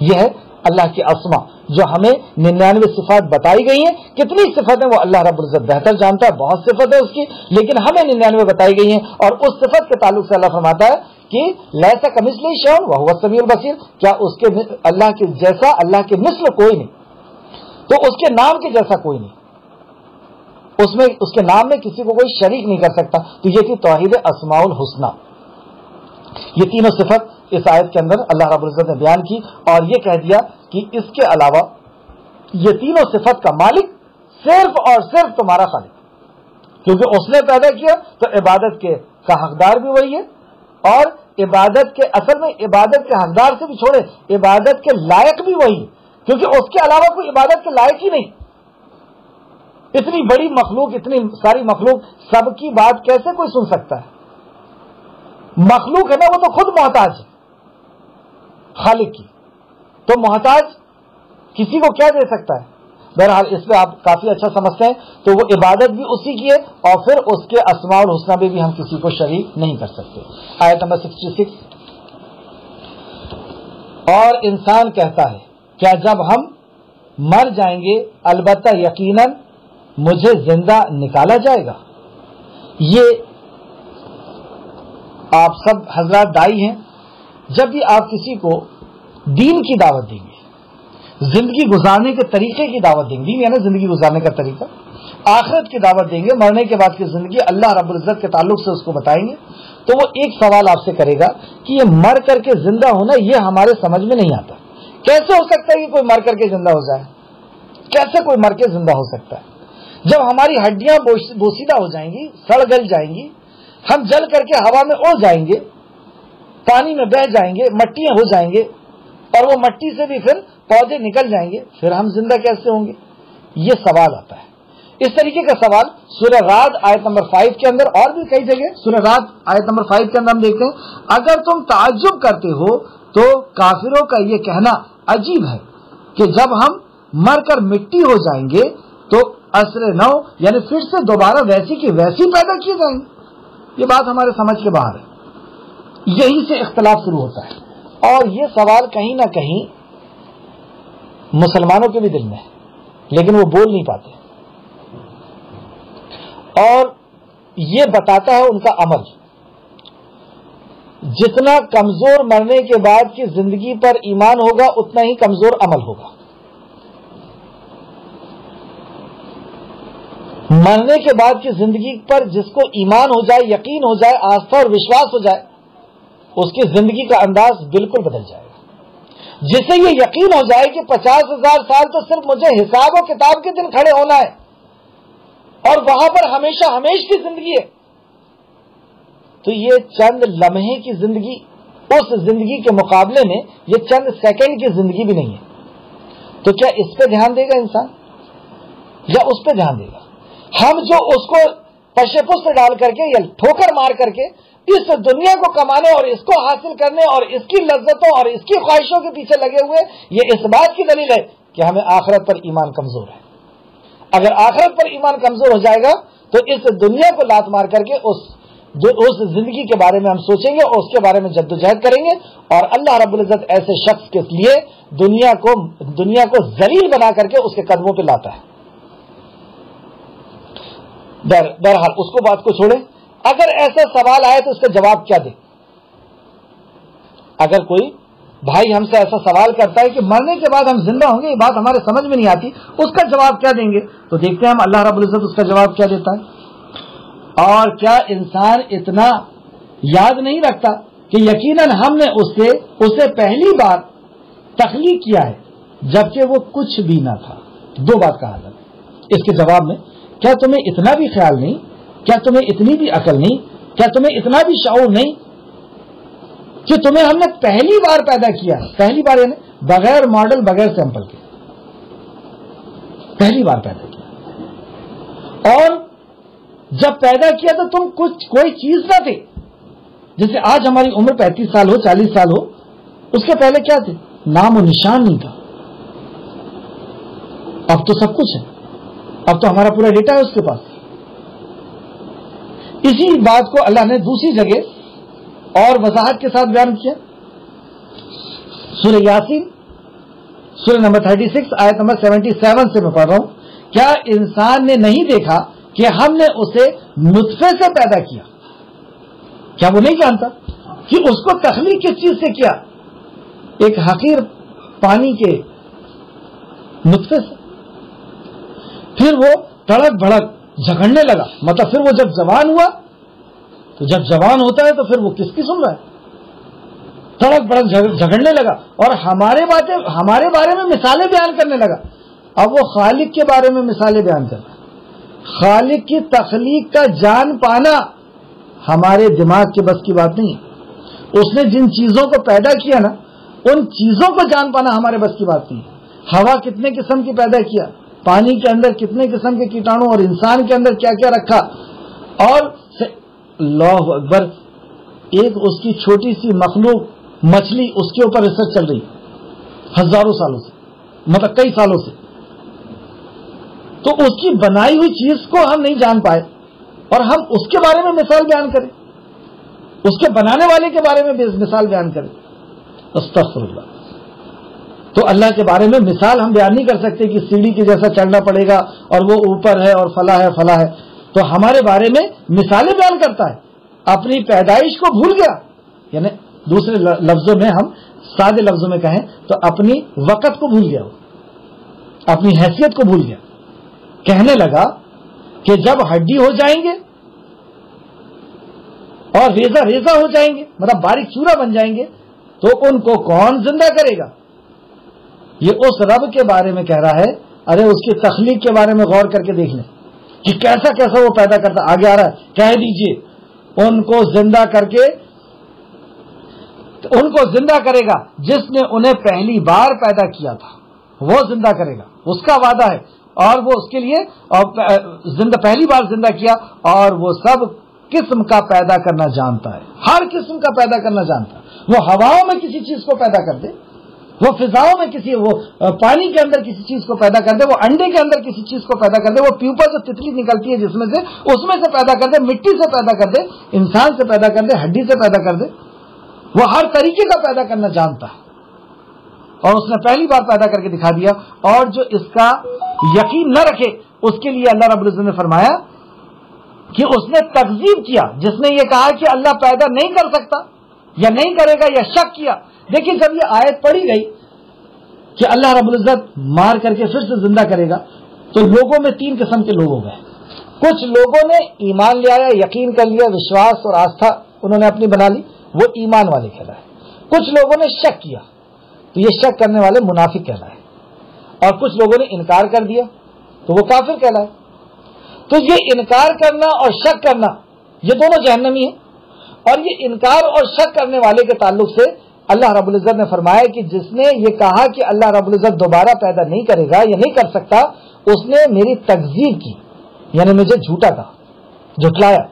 یہ ہے اللہ کی اسما جو ہمیں 99 صفات بتائی گئی ہیں. کتنی صفتیں وہ اللہ رب العزت بہتر جانتا ہے, بہت صفت ہے اس کی, لیکن ہمیں 99 بتائی گئی ہیں. اور اس صفت کے تعلق سے اللہ فرماتا ہے کہ لیسا کمثلہ شیء وہو السمیع البصیر. کیا اس کے اللہ کے جیسا, اللہ کے مثل کوئی نہیں, تو اس کے نام کے جیسا کوئی نہیں, اس کے نام میں کسی کو کوئی شریک نہیں کر سکتا. تو یہ تھی توحید اسماء الحسنی. یہ تینوں صفت اس آیت کے اندر اللہ رب العزت نے بیان کی اور یہ کہہ دیا کہ اس کے علاوہ یہ تینوں صفت کا مالک صرف اور صرف تمہارا خالق, کیونکہ اس نے پیدا کیا تو عبادت کا حقدار بھی وہی ہے, اور عبادت کے اصل میں عبادت کے حقدار سے بھی چھوڑے, عبادت کے لائق بھی وہی ہے, کیونکہ اس کے علاوہ کوئی عبادت کے لائق ہی نہیں. اتنی بڑی مخلوق, اتنی ساری مخلوق, سب کی بات کیسے کوئی سن سکتا ہے؟ مخلوق ہے نا, وہ تو خود محتاج ہے خالق کی, تو محتاج کسی کو کیا دے سکتا ہے؟ بہرحال اس پہ آپ کافی اچھا سمجھتے ہیں. تو وہ عبادت بھی اسی کی ہے اور پھر اس کے اسماء الحسنی میں بھی ہم کسی کو شریک نہیں کر سکتے. آیت نمبر 66. اور انسان کہتا ہے کیا جب ہم مر جائیں گے البتہ یقیناً مجھے زندہ نکالا جائے گا. یہ آپ سب حضرات دائی ہیں, جب بھی آپ کسی کو دین کی دعوت دیں گے, زندگی گزارنے کے طریقے کی دعوت دیں گے, دین یعنی زندگی گزارنے کا طریقہ, آخرت کی دعوت دیں گے, مرنے کے بعد کی زندگی اللہ رب العزت کے تعلق سے اس کو بتائیں گے, تو وہ ایک سوال آپ سے کرے گا کہ یہ مر کر کے زندہ ہونا یہ ہمارے سمجھ میں نہیں آتا. کیسے ہو سکتا ہے کہ کوئی مر کر کے زندہ ہو جائے؟ کیسے کوئی مر کے زندہ ہو سکتا ہے؟ جب ہماری ہڈیاں بوسیدہ ہو جائیں گی, سڑ گل جائیں گی, ہم جل کر کے ہوا میں اڑ جائیں گے, پانی میں بہ جائیں گے, مٹیاں ہو جائیں گے, اور وہ مٹی سے بھی پھر پودے نکل جائیں گے, پھر ہم زندہ کیسے ہوں گے؟ یہ سوال آتا ہے. اس طریقے کا سوال سورہ رعد آیت نمبر 5 کے اندر اور بھی کئی جگہ, سورہ رعد آیت نمبر 5 کے اندر ہم دیکھتے ہیں اگر تم تعجب کرتے ہو تو کافروں کا یہ کہنا عجیب ہے کہ جب ہم مر کر مٹی ہو جائیں گے تو عصر نو یعنی پھر سے دوبارہ ویسی کی ویسی پیدا کیے جائیں گے. یہ بات ہمارے سمجھ کے باہر ہے. یہی سے اختلاف شروع ہوتا ہے, اور یہ سوال کہیں نہ کہیں مسلمانوں کے بھی دل میں ہے لیکن وہ بول نہیں پاتے, اور یہ بتاتا ہے ان کا عمل. جتنا کمزور مرنے کے بعد کی زندگی پر ایمان ہوگا اتنا ہی کمزور عمل ہوگا. مرنے کے بعد کی زندگی پر جس کو ایمان ہو جائے, یقین ہو جائے, آستھا اور وشواس ہو جائے, اس کی زندگی کا انداز بالکل بدل جائے گا. جسے یہ یقین ہو جائے کہ 50,000 سال تو صرف مجھے حساب و کتاب کے دن کھڑے ہونا ہے اور وہاں پر ہمیشہ ہمیش کی زندگی ہے, تو یہ چند لمحے کی زندگی اس زندگی کے مقابلے میں یہ چند سیکنڈ کی زندگی بھی نہیں ہے. تو کیا اس پہ دھیان دے گا انسان یا اس پہ دھیان دے گا؟ ہم جو اس کو پشے پست ڈال کر کے یا ٹھوکر مار کر کے اس دنیا کو کمانے اور اس کو حاصل کرنے اور اس کی لذتوں اور اس کی خواہشوں کے پیچھے لگے ہوئے, یہ اس بات کی دلیل ہے کہ ہمیں آخرت پر ایمان کمزور ہے. اگر آخرت پر ایمان کمزور ہو جائے گا تو اس دنیا کو لات مار کر کے اس اس زندگی کے بارے میں ہم سوچیں گے اور اس کے بارے میں جدوجہد کریں گے، اور اللہ رب العزت ایسے شخص کے لیے دنیا کو ذلیل بنا کر کے اس کے قدموں پہ لاتا ہے۔ بہرحال اس کو بات کو چھوڑیں، اگر ایسا سوال آئے تو اس کا جواب کیا دیں؟ اگر کوئی بھائی ہم سے ایسا سوال کرتا ہے کہ مرنے کے بعد ہم زندہ ہوں گے، یہ بات ہمارے سمجھ میں نہیں آتی، اس کا جواب کیا دیں گے؟ تو دیکھتے ہیں ہم اللہ رب العزت اس کا جواب کیا دیتا ہے۔ اور کیا انسان اتنا یاد نہیں رکھتا کہ یقیناً ہم نے اسے پہلی بار تخلیق کیا ہے جبکہ وہ کچھ بھی نہ تھا۔ دو بات کہا تھا اس کے جواب میں، کیا تمہیں اتنا بھی خیال نہیں؟ کیا تمہیں اتنی بھی عقل نہیں؟ کیا تمہیں اتنا بھی شعور نہیں کہ تمہیں ہم نے پہلی بار پیدا کیا ہے؟ پہلی بار یعنی بغیر ماڈل، بغیر سیمپل کے پہلی بار پیدا کیا، اور جب پیدا کیا تو تم کوئی چیز نہ تھے۔ جیسے آج ہماری عمر 35 سال ہو، 40 سال ہو، اس کے پہلے کیا تھے؟ نام و نشان نہیں تھا۔ اب تو سب کچھ ہے، اب تو ہمارا پورا ڈیٹا ہے اس کے پاس۔ اسی بات کو اللہ نے دوسری جگہ اور وضاحت کے ساتھ بیان کیا۔ سورہ یاسین سورہ نمبر 36 آیت نمبر 77 سے میں پڑھ رہا ہوں۔ کیا انسان نے نہیں دیکھا کہ ہم نے اسے نطفے سے پیدا کیا؟ کیا وہ نہیں جانتا کہ اس کو تخلیق کس چیز سے کیا؟ ایک حقیر پانی کے نطفے سے۔ پھر وہ تڑک بھڑک جھگڑنے لگا، مطلب پھر وہ جب جوان ہوا، تو جب جوان ہوتا ہے تو پھر وہ کس کی سن رہا ہے؟ تڑک بھڑک جھگڑنے لگا اور ہمارے بارے میں مثالیں بیان کرنے لگا۔ اب وہ خالق کے بارے میں مثالیں بیان کرتا ہے۔ خالق کی تخلیق کا جان پانا ہمارے دماغ کے بس کی بات نہیں ہے۔ اس نے جن چیزوں کو پیدا کیا نا، ان چیزوں کو جان پانا ہمارے بس کی بات نہیں ہے۔ ہوا کتنے قسم کی پیدا کیا، پانی کے اندر کتنے قسم کے کیٹانو، اور انسان کے اندر کیا کیا رکھا، اور اللہ اکبر، ایک اس کی چھوٹی سی مخلوق مچھلی، اس کے اوپر ریسرچ چل رہی ہزاروں سالوں سے، مطلب کئی سالوں سے۔ تو اس کی بنائی ہوئی چیز کو ہم نہیں جان پائے اور ہم اس کے بارے میں مثال بیان کریں، اس کے بنانے والے کے بارے میں مثال بیان کریں۔ استغفر اللہ۔ تو اللہ کے بارے میں مثال ہم بیان نہیں کر سکتے کہ سیڑھی کے جیسا چڑھنا پڑے گا اور وہ اوپر ہے اور فلاں ہے فلاں ہے۔ تو ہمارے بارے میں مثالیں بیان کرتا ہے، اپنی پیدائش کو بھول گیا، یعنی دوسرے لفظوں میں ہم سادے لفظوں میں کہیں تو اپنی وقت کو بھول گیا، اپنی حیثیت کو بھول گیا۔ کہنے لگا کہ جب ہڈی ہو جائیں گے اور ریزہ ریزہ ہو جائیں گے، مطلب باریک چورا بن جائیں گے، تو ان کو کون زندہ کرے گا؟ یہ اس رب کے بارے میں کہہ رہا ہے۔ ارے اس کی تخلیق کے بارے میں غور کر کے دیکھ لیں کہ کیسا کیسا وہ پیدا کرتا۔ آگے آ رہا ہے، کہہ دیجئے ان کو زندہ کر کے، ان کو زندہ کرے گا جس نے انہیں پہلی بار پیدا کیا تھا، وہ زندہ کرے گا، اس کا وعدہ ہے، اور وہ اس کے لیے پہلی بار زندہ کیا، اور وہ سب قسم کا پیدا کرنا جانتا ہے، ہر قسم کا پیدا کرنا جانتا ہے۔ وہ ہواؤں میں کسی چیز کو پیدا کر دے، وہ فضاؤں میں وہ پانی کے اندر کسی چیز کو پیدا کر دے، وہ انڈے کے اندر کسی چیز کو پیدا کر دے، وہ پیوپا جو تتلی نکلتی ہے جس میں سے، اس میں سے پیدا کر دے، مٹی سے پیدا کر دے، انسان سے پیدا کر دے، ہڈی سے پیدا کر دے، وہ ہر طریقے کا پیدا کرنا جانتا ہے، اور اس نے پہلی بار پیدا کر کے دکھا دیا۔ اور جو اس کا یقین نہ رکھے اس کے لیے اللہ رب العزت نے فرمایا کہ اس نے تکذیب کیا، جس نے یہ کہا کہ اللہ پیدا نہیں کر سکتا یا نہیں کرے گا، یا شک کیا۔ دیکھیں جب یہ آیت پڑھی گئی کہ اللہ رب العزت مار کر کے پھر سے زندہ کرے گا، تو لوگوں میں تین قسم کے لوگ ہو گئے۔ کچھ لوگوں نے ایمان لے آیا، یقین کر لیا، وشواس اور آستھا انہوں نے اپنی بنا لی، وہ ایمان والے کہلائے۔ کچھ لوگوں نے شک کیا، تو یہ شک کرنے والے منافق کہلائے، اور کچھ لوگوں نے انکار کر دیا تو وہ کافر کہلائے۔ تو یہ انکار کرنا اور شک کرنا یہ دونوں جہنمی ہیں، اور یہ انکار اور شک کرنے والے کے تعلق سے اللہ رب العزت نے فرمایا کہ جس نے یہ کہا کہ اللہ رب العزت دوبارہ پیدا نہیں کرے گا یا نہیں کر سکتا، اس نے میری تکذیب کی، یعنی مجھے جھوٹا کہا، جھٹلایا۔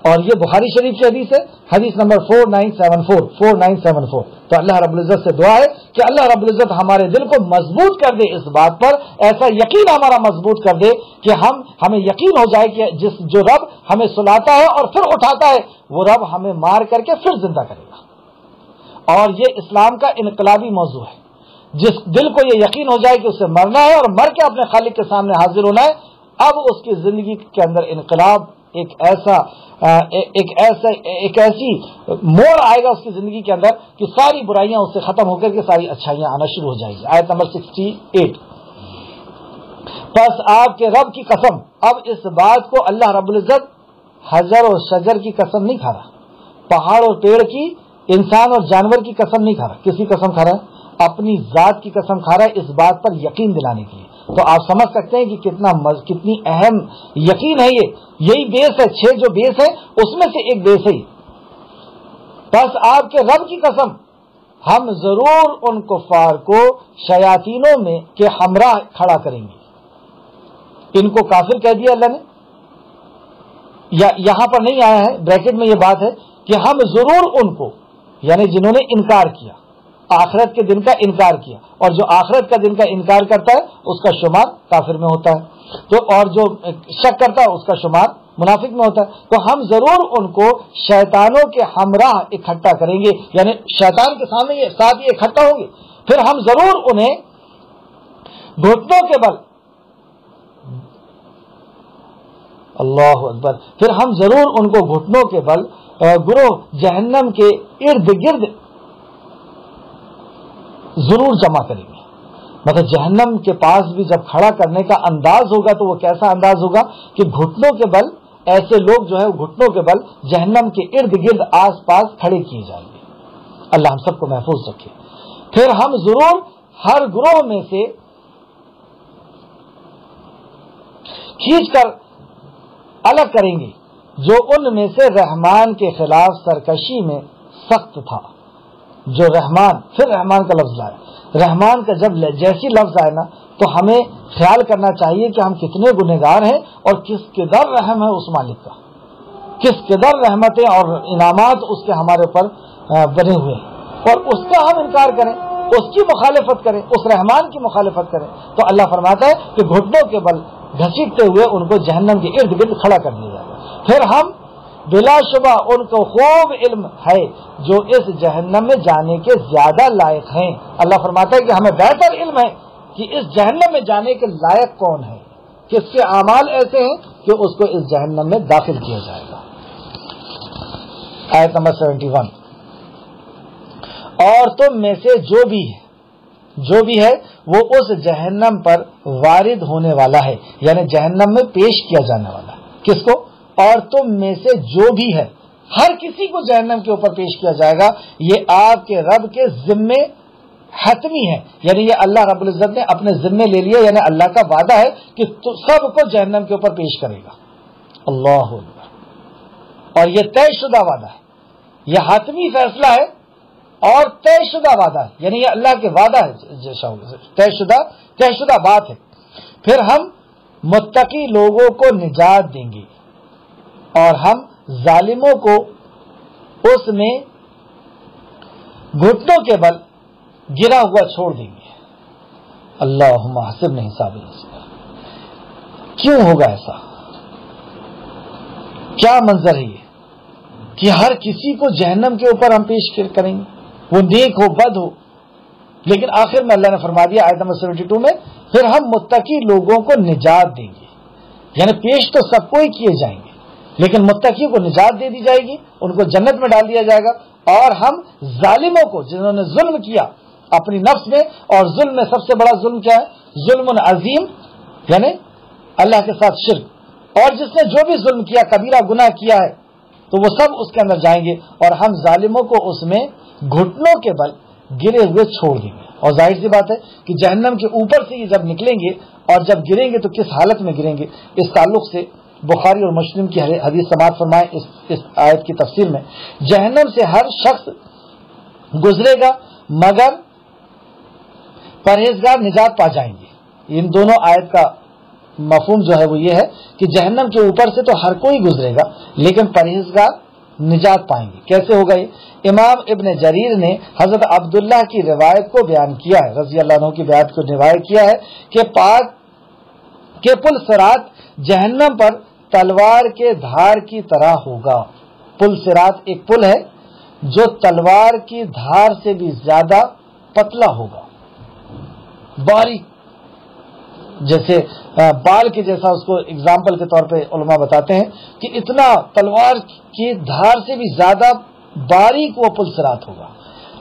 اور یہ بخاری شریف کی حدیث ہے، حدیث نمبر 4974۔ تو اللہ رب العزت سے دعا ہے کہ اللہ رب العزت ہمارے دل کو مضبوط کر دے اس بات پر، ایسا یقین ہمارا مضبوط کر دے کہ ہمیں یقین ہو جائے کہ جو رب ہمیں سلاتا ہے اور پھر اٹھاتا ہے، وہ رب ہمیں مار کر کے پھر زندہ کرے گا۔ اور یہ اسلام کا انقلابی موضوع ہے۔ جس دل کو یہ یقین ہو جائے کہ اسے مرنا ہے اور مر کے اپنے خالق کے سامنے حاضر ہونا ہے، اب اس کی زندگی کے اندر انقلاب ایک ایسی موڑ آئے گا اس کی زندگی کے اندر کہ ساری برائیاں اس سے ختم ہو کر کے ساری اچھائیاں آنا شروع ہو جائیں گی۔ آیت نمبر 68۔ پس آپ کے رب کی قسم، اب اس بات کو اللہ رب العزت حجر اور شجر کی قسم نہیں کھا رہا، پہاڑ اور پیڑ کی، انسان اور جانور کی قسم نہیں کھا رہا۔ کس کی قسم کھا رہا ہے؟ اپنی ذات کی قسم کھا رہا ہے، اس بات پر یقین دلانے کے لیے۔ تو آپ سمجھ سکتے ہیں کہ کتنی اہم یقین ہے یہی بیس ہے، 6 جو بیس ہے اس میں سے ایک بیس ہے۔ بس آپ کے رب کی قسم، ہم ضرور ان کفار کو شیاطینوں میں کے ہمراہ کھڑا کریں گے۔ ان کو کافر کہہ دیا اللہ نے، یہاں پر نہیں آیا ہے، بریکٹ میں یہ بات ہے کہ ہم ضرور ان کو، یعنی جنہوں نے انکار کیا، آخرت کے دن کا انکار کیا، اور جو آخرت کا دن کا انکار کرتا ہے اس کا شمار کافر میں ہوتا ہے، تو اور جو شک کرتا ہے اس کا شمار منافق میں ہوتا ہے۔ تو ہم ضرور ان کو شیطانوں کے ہمراہ اکٹھا کریں گے، یعنی شیطان کے سامنے یہ ساتھ ہی اکٹھا ہوں گے، پھر ہم ضرور انہیں گھٹنوں کے بل، اللہ اکبر، پھر ہم ضرور ان کو گھٹنوں کے بل گروہ جہنم کے ارد گرد ضرور جمع کریں گے۔ مطلب جہنم کے پاس بھی جب کھڑا کرنے کا انداز ہوگا تو وہ کیسا انداز ہوگا کہ گھٹنوں کے بل، ایسے لوگ جو ہے گھٹنوں کے بل جہنم کے ارد گرد آس پاس کھڑے کیے جائیں گے۔ اللہ ہم سب کو محفوظ رکھے۔ پھر ہم ضرور ہر گروہ میں سے کھینچ کر الگ کریں گے جو ان میں سے رحمان کے خلاف سرکشی میں سخت تھا۔ جو رحمان، پھر رحمان کا لفظ آیا، رحمان کا جب جیسی لفظ آئے نا تو ہمیں خیال کرنا چاہیے کہ ہم کتنے گنہگار ہیں اور کس قدر رحم ہے اس مالک کا، کس قدر رحمتیں اور انعامات اس کے ہمارے اوپر بنے ہوئے ہیں، اور اس کا ہم انکار کریں، اس کی مخالفت کریں، اس رحمان کی مخالفت کریں، تو اللہ فرماتا ہے کہ گھٹنوں کے بل گھسیٹتے ہوئے ان کو جہنم کے ارد گرد کھڑا کر دیا جائے گا۔ پھر ہم بلا شبہ ان کو خوب علم ہے جو اس جہنم میں جانے کے زیادہ لائق ہیں۔ اللہ فرماتا ہے کہ ہمیں بہتر علم ہے کہ اس جہنم میں جانے کے لائق کون ہے، کس کے اعمال ایسے ہیں کہ اس کو اس جہنم میں داخل کیا جائے گا۔ آیت نمبر 71۔ اور تم میں سے جو بھی ہے وہ اس جہنم پر وارد ہونے والا ہے، یعنی جہنم میں پیش کیا جانے والا ہے۔ کس کو؟ اور تم میں سے جو بھی ہے، ہر کسی کو جہنم کے اوپر پیش کیا جائے گا۔ یہ آپ کے رب کے ذمے حتمی ہے، یعنی یہ اللہ رب العزت نے اپنے ذمے لے لیا، یعنی اللہ کا وعدہ ہے کہ سب کو جہنم کے اوپر پیش کرے گا۔ اللہ اکبر۔ اور یہ طے شدہ وعدہ ہے، یہ حتمی فیصلہ ہے اور طے شدہ وعدہ ہے، یعنی یہ اللہ کے وعدہ ہے، طے شدہ بات ہے۔ پھر ہم متقی لوگوں کو نجات دیں گے اور ہم ظالموں کو اس میں گھٹنوں کے بل گرا ہوا چھوڑ دیں گے۔ اللہم حسبنا حسابا یسیرا۔ کیوں ہوگا ایسا؟ کیا منظر ہے یہ کہ ہر کسی کو جہنم کے اوپر ہم پیش کریں گے، وہ نیک ہو بد ہو، لیکن آخر میں اللہ نے فرما دیا آیت نمبر 72 میں، پھر ہم متقی لوگوں کو نجات دیں گے، یعنی پیش تو سب کو ہی کیے جائیں گے لیکن متقی کو نجات دے دی جائے گی، ان کو جنت میں ڈال دیا جائے گا۔ اور ہم ظالموں کو، جنہوں نے ظلم کیا اپنی نفس میں، اور ظلم میں سب سے بڑا ظلم کیا ہے؟ ظلم عظیم، یعنی اللہ کے ساتھ شرک، اور جس نے جو بھی ظلم کیا، کبیرہ گناہ کیا ہے، تو وہ سب اس کے اندر جائیں گے، اور ہم ظالموں کو اس میں گھٹنوں کے بل گرے ہوئے چھوڑ دیں گے۔ اور ظاہر سی بات ہے کہ جہنم کے اوپر سے یہ جب نکلیں گے اور جب گریں گے تو کس حالت میں گریں گے، اس تعلق سے بخاری اور مسلم کی حدیث سماعت فرمائیں اس آیت کی تفسیر میں، جہنم سے ہر شخص گزرے گا مگر پرہیزگار نجات پا جائیں گے۔ ان دونوں آیت کا مفہوم جو ہے وہ یہ ہے کہ جہنم کے اوپر سے تو ہر کوئی گزرے گا لیکن پرہیزگار نجات پائیں گے۔ کیسے ہوگا یہ؟ امام ابن جریر نے حضرت عبداللہ کی روایت کو بیان کیا ہے، رضی اللہ عنہ کی روایت کو روایت کیا ہے کہ پاک کے پل صراط جہنم پر تلوار کے دھار کی طرح ہوگا. پل صراط ایک پل ہے جو تلوار کی دھار سے بھی زیادہ پتلا ہوگا, باریک, جیسے بال کے جیسا. اس کو اگزامپل کے طور پہ علماء بتاتے ہیں کہ اتنا تلوار کی دھار سے بھی زیادہ باریک وہ پل صراط ہوگا.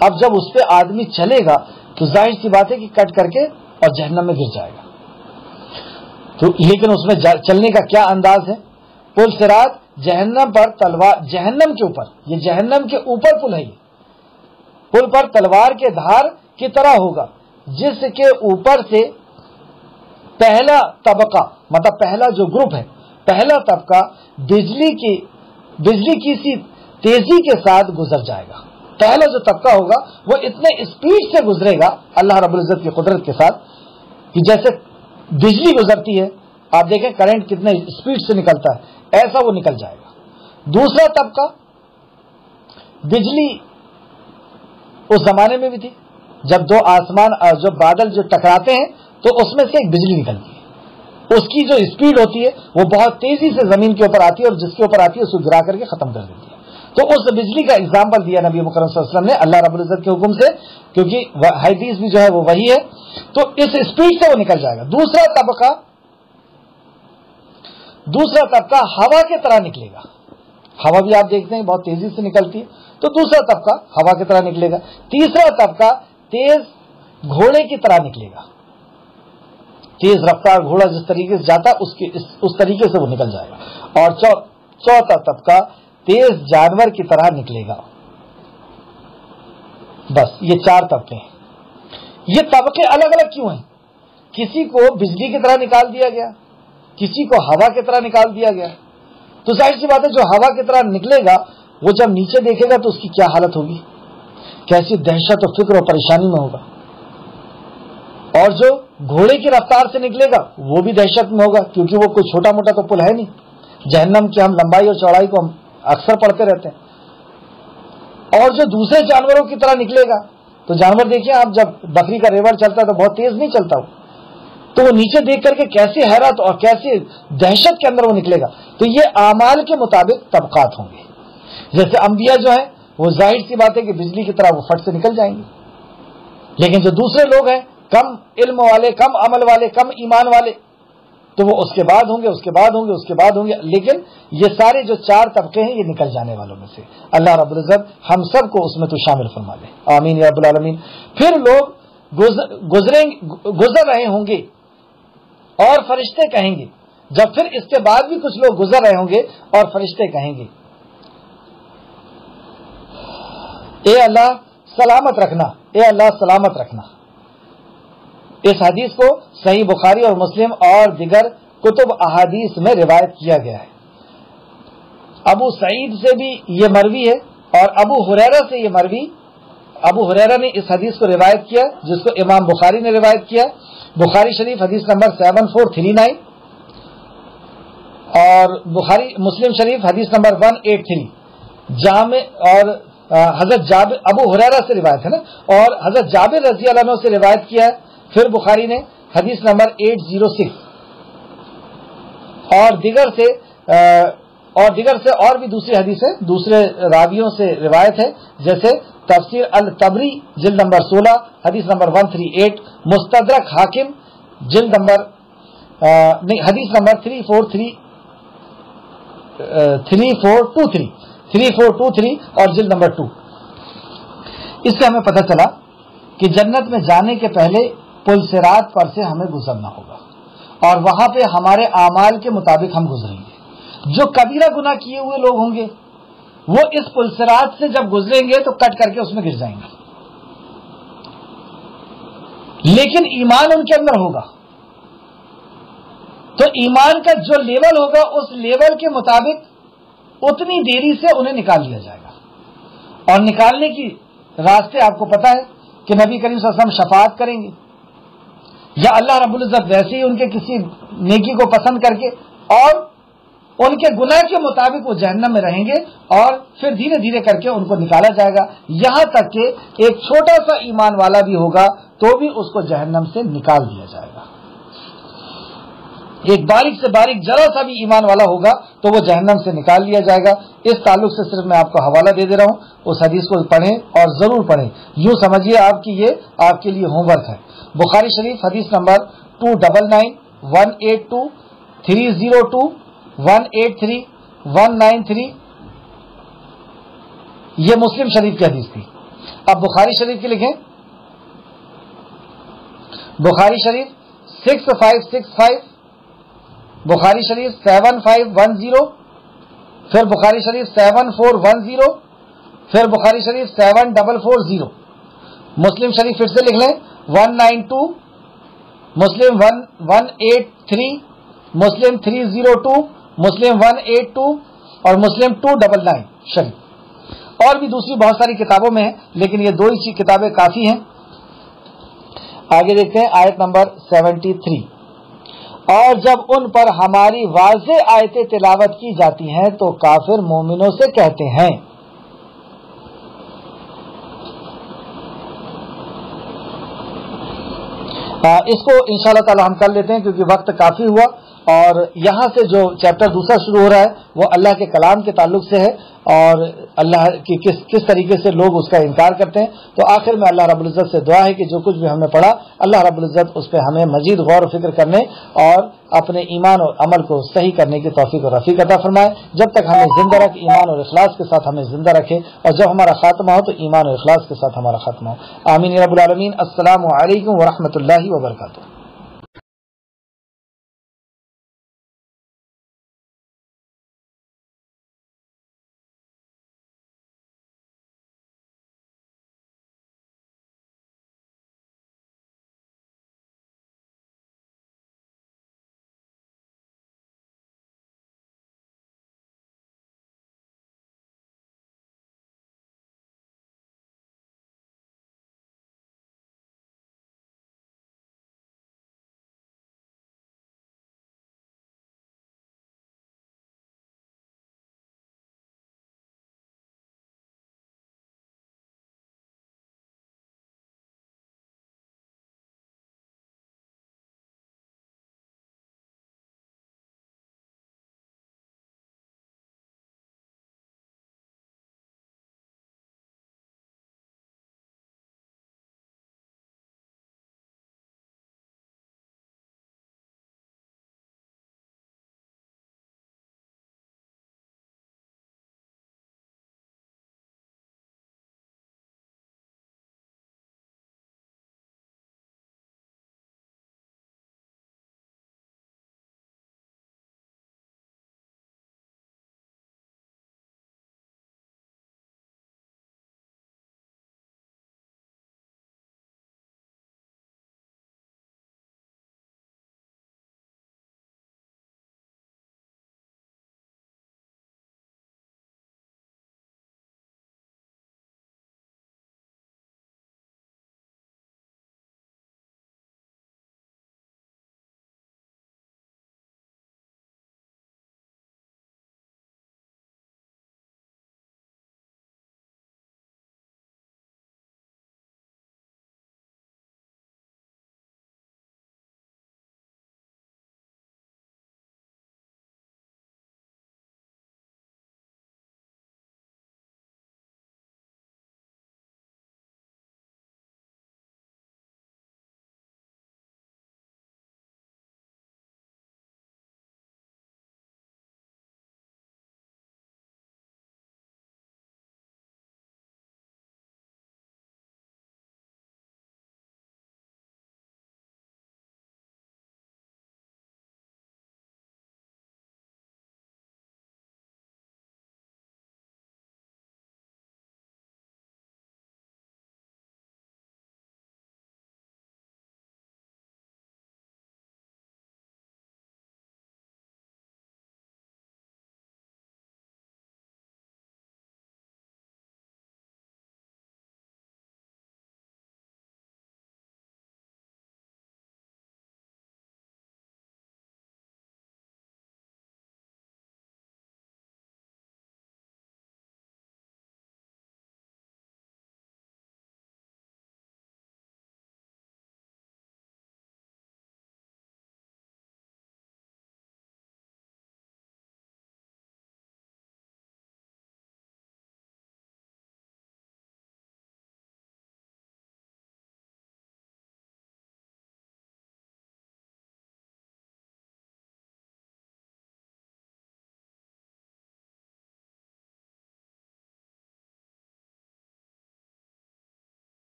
اب جب اس پہ آدمی چلے گا تو ظاہر سی بات ہے کہ کٹ کر کے اور جہنم میں گر جائے گا. تو لیکن اس میں چلنے کا کیا انداز ہے؟ پل صراط جہنم پر تلوار, جہنم کے اوپر, یہ جہنم کے اوپر پل ہے. یہ پل پر تلوار کے دھار کی طرح ہوگا جس کے اوپر سے پہلا طبقہ, مطلب پہلا جو گروپ ہے, پہلا طبقہ بجلی کی سی تیزی کے ساتھ گزر جائے گا. پہلا جو طبقہ ہوگا وہ اتنے اسپیڈ سے گزرے گا اللہ رب العزت کی قدرت کے ساتھ کہ جیسے بجلی گزرتی ہے, آپ دیکھیں کرنٹ کتنے اسپیڈ سے نکلتا ہے, ایسا وہ نکل جائے گا. دوسرا طبقہ, بجلی اس زمانے میں بھی تھی جب دو آسمان, جو بادل جو ٹکراتے ہیں تو اس میں سے ایک بجلی نکلتی ہے. اس کی جو اسپیڈ ہوتی ہے وہ بہت تیزی سے زمین کے اوپر آتی ہے اور جس کے اوپر آتی ہے اس کو گرا کر کے ختم کر دیتی ہے. تو اس بجلی کا اگزامپل دیا نبی مکرم صلی اللہ علیہ وسلم نے اللہ رب العزت کے حکم سے, کیونکہ حدیث بھی جو ہے وہ وہی ہے, تو اس اسپیڈ سے وہ نکل جائے گا. دوسرا طبقہ ہوا کی طرح نکلے گا. ہوا بھی آپ دیکھتے ہیں بہت تیزی سے نکلتی ہے, تو دوسرا طبقہ ہوا کی طرح نکلے گا. تیسرا طبقہ تیز گھوڑے کی طرح نکلے گا. تیز رفتار گھوڑا جس طریقے سے جاتا اس طریقے سے وہ نکل جائے گا. اور چوتھا طبقہ تیز جانور کی طرح نکلے گا. بس یہ 4 طبقے ہیں. یہ طبقے الگ الگ کیوں ہیں؟ کسی کو بجلی کی طرح نکال دیا گیا, کسی کو ہوا کی طرح نکال دیا گیا. تو ظاہر سی بات ہے جو ہوا کی طرح نکلے گا وہ جب نیچے دیکھے گا تو اس کی کیا حالت ہوگی, کیسی دہشت و فکر و پریشانی میں ہوگا. اور جو گھوڑے کی رفتار سے نکلے گا وہ بھی دہشت میں ہوگا, کیونکہ وہ کوئی چھوٹا موٹا تو پل ہے نہیں. جہنم کی ہم لمبائی اور چوڑائی کو ہم اکثر پڑھتے رہتے ہیں. اور جو دوسرے جانوروں کی طرح نکلے گا, تو جانور دیکھیے آپ, جب بکری کا ریوڑ چلتا ہے تو بہت تیز نہیں چلتا وہ, تو وہ نیچے دیکھ کر کے کیسی حیرت اور کیسی دہشت کے اندر وہ نکلے گا. تو یہ اعمال کے مطابق طبقات ہوں گے. جیسے انبیاء جو ہیں وہ ظاہر سی بات ہے کہ بجلی کی طرح وہ فٹ سے نکل جائیں گے, لیکن جو دوسرے لوگ ہیں کم علم والے, کم عمل والے, کم ایمان والے, تو وہ اس کے بعد ہوں گے, اس کے بعد ہوں گے, اس کے بعد ہوں گے. لیکن یہ سارے جو 4 طبقے ہیں یہ نکل جانے والوں میں سے. اللہ رب العزت ہم سب کو اس میں تو شامل فرما دے, آمین یا رب العالمین. پھر لوگ گزر رہے ہوں گے اور فرشتے کہیں گے, جب پھر اس کے بعد بھی کچھ لوگ گزر رہے ہوں گے اور فرشتے کہیں گے, اے اللہ سلامت رکھنا, اے اللہ سلامت رکھنا. اس حدیث کو صحیح بخاری اور مسلم اور دیگر کتب احادیث میں روایت کیا گیا ہے. ابو سعید سے بھی یہ مروی ہے اور ابو ہریرہ سے یہ مروی. ابو ہریرہ نے اس حدیث کو روایت کیا جس کو امام بخاری نے روایت کیا. بخاری شریف حدیث نمبر 7439 اور مسلم شریف حدیث نمبر 183. جامع اور حضرت جابر, ابو ہریرہ سے روایت ہے نا, اور حضرت جابر رضی اللہ عنہ سے روایت کیا ہے. پھر بخاری نے حدیث نمبر 806 اور دیگر سے اور بھی دوسری حدیث ہے, دوسرے راویوں سے روایت ہے, جیسے تفسیر الطبری جلد نمبر 16 حدیث نمبر 138, مستدرک حاکم جلد نمبر حدیث نمبر 3423 اور جلد نمبر 2. اس سے ہمیں پتہ چلا کہ جنت میں جانے کے پہلے پل صراط پر سے ہمیں گزرنا ہوگا اور وہاں پہ ہمارے اعمال کے مطابق ہم گزریں گے. جو کبیرہ گناہ کیے ہوئے لوگ ہوں گے وہ اس پل صراط سے جب گزریں گے تو کٹ کر کے اس میں گر جائیں گے, لیکن ایمان ان کے اندر ہوگا. تو ایمان کا جو لیول ہوگا اس لیول کے مطابق اتنی دیری سے انہیں نکال لیا جائے گا. اور نکالنے کی راستے آپ کو پتا ہے کہ نبی کریم صلی اللہ علیہ وسلم شفاعت کریں گے, یا اللہ رب العزت ویسے ہی ان کے کسی نیکی کو پسند کر کے اور ان کے گناہ کے مطابق وہ جہنم میں رہیں گے, اور پھر دھیرے دھیرے کر کے ان کو نکالا جائے گا, یہاں تک کہ ایک چھوٹا سا ایمان والا بھی ہوگا تو بھی اس کو جہنم سے نکال دیا جائے گا. ایک باریک سے باریک ذرا سا بھی ایمان والا ہوگا تو وہ جہنم سے نکال لیا جائے گا۔ اس تعلق سے صرف میں آپ کو حوالہ دے رہا ہوں، اس حدیث کو پڑھیں اور ضرور پڑھیں، یوں سمجھیے آپ کی یہ آپ کے لیے ہوم ورک ہے۔ بخاری شریف حدیث نمبر 299 182 302 183 193، یہ مسلم شریف کی حدیث تھی۔ اب بخاری شریف کی لکھیں، بخاری شریف 6565، بخاری شریف 7510، پھر بخاری شریف 7410، پھر بخاری شریف 7440، مسلم شریف پھر سے لکھ لیں 192، مسلم 183، مسلم 302، مسلم 182 اور مسلم 299 شریف۔ اور بھی دوسری بہت ساری کتابوں میں ہیں، لیکن یہ دو ہی کتابیں کافی ہیں۔ آگے دیکھتے ہیں آیت نمبر 73، اور جب ان پر ہماری واضح آیتیں تلاوت کی جاتی ہیں تو کافر مومنوں سے کہتے ہیں، اس کو انشاءاللہ تعالی ہم کر لیتے ہیں کیونکہ وقت کافی ہوا، اور یہاں سے جو چیپٹر دوسرا شروع ہو رہا ہے وہ اللہ کے کلام کے تعلق سے ہے، اور اللہ کی کس طریقے سے لوگ اس کا انکار کرتے ہیں۔ تو آخر میں اللہ رب العزت سے دعا ہے کہ جو کچھ بھی ہم نے پڑھا اللہ رب العزت اس پہ ہمیں مزید غور و فکر کرنے اور اپنے ایمان اور عمل کو صحیح کرنے کی توفیق اور رفیق عطا فرمائے۔ جب تک ہمیں زندہ رکھ، ایمان اور اخلاص کے ساتھ ہمیں زندہ رکھے، اور جب ہمارا خاتمہ ہو تو ایمان اور اخلاص کے ساتھ ہمارا خاتمہ ہو۔ آمین یا رب العالمین۔ السلام علیکم ورحمۃ اللہ وبرکاتہ۔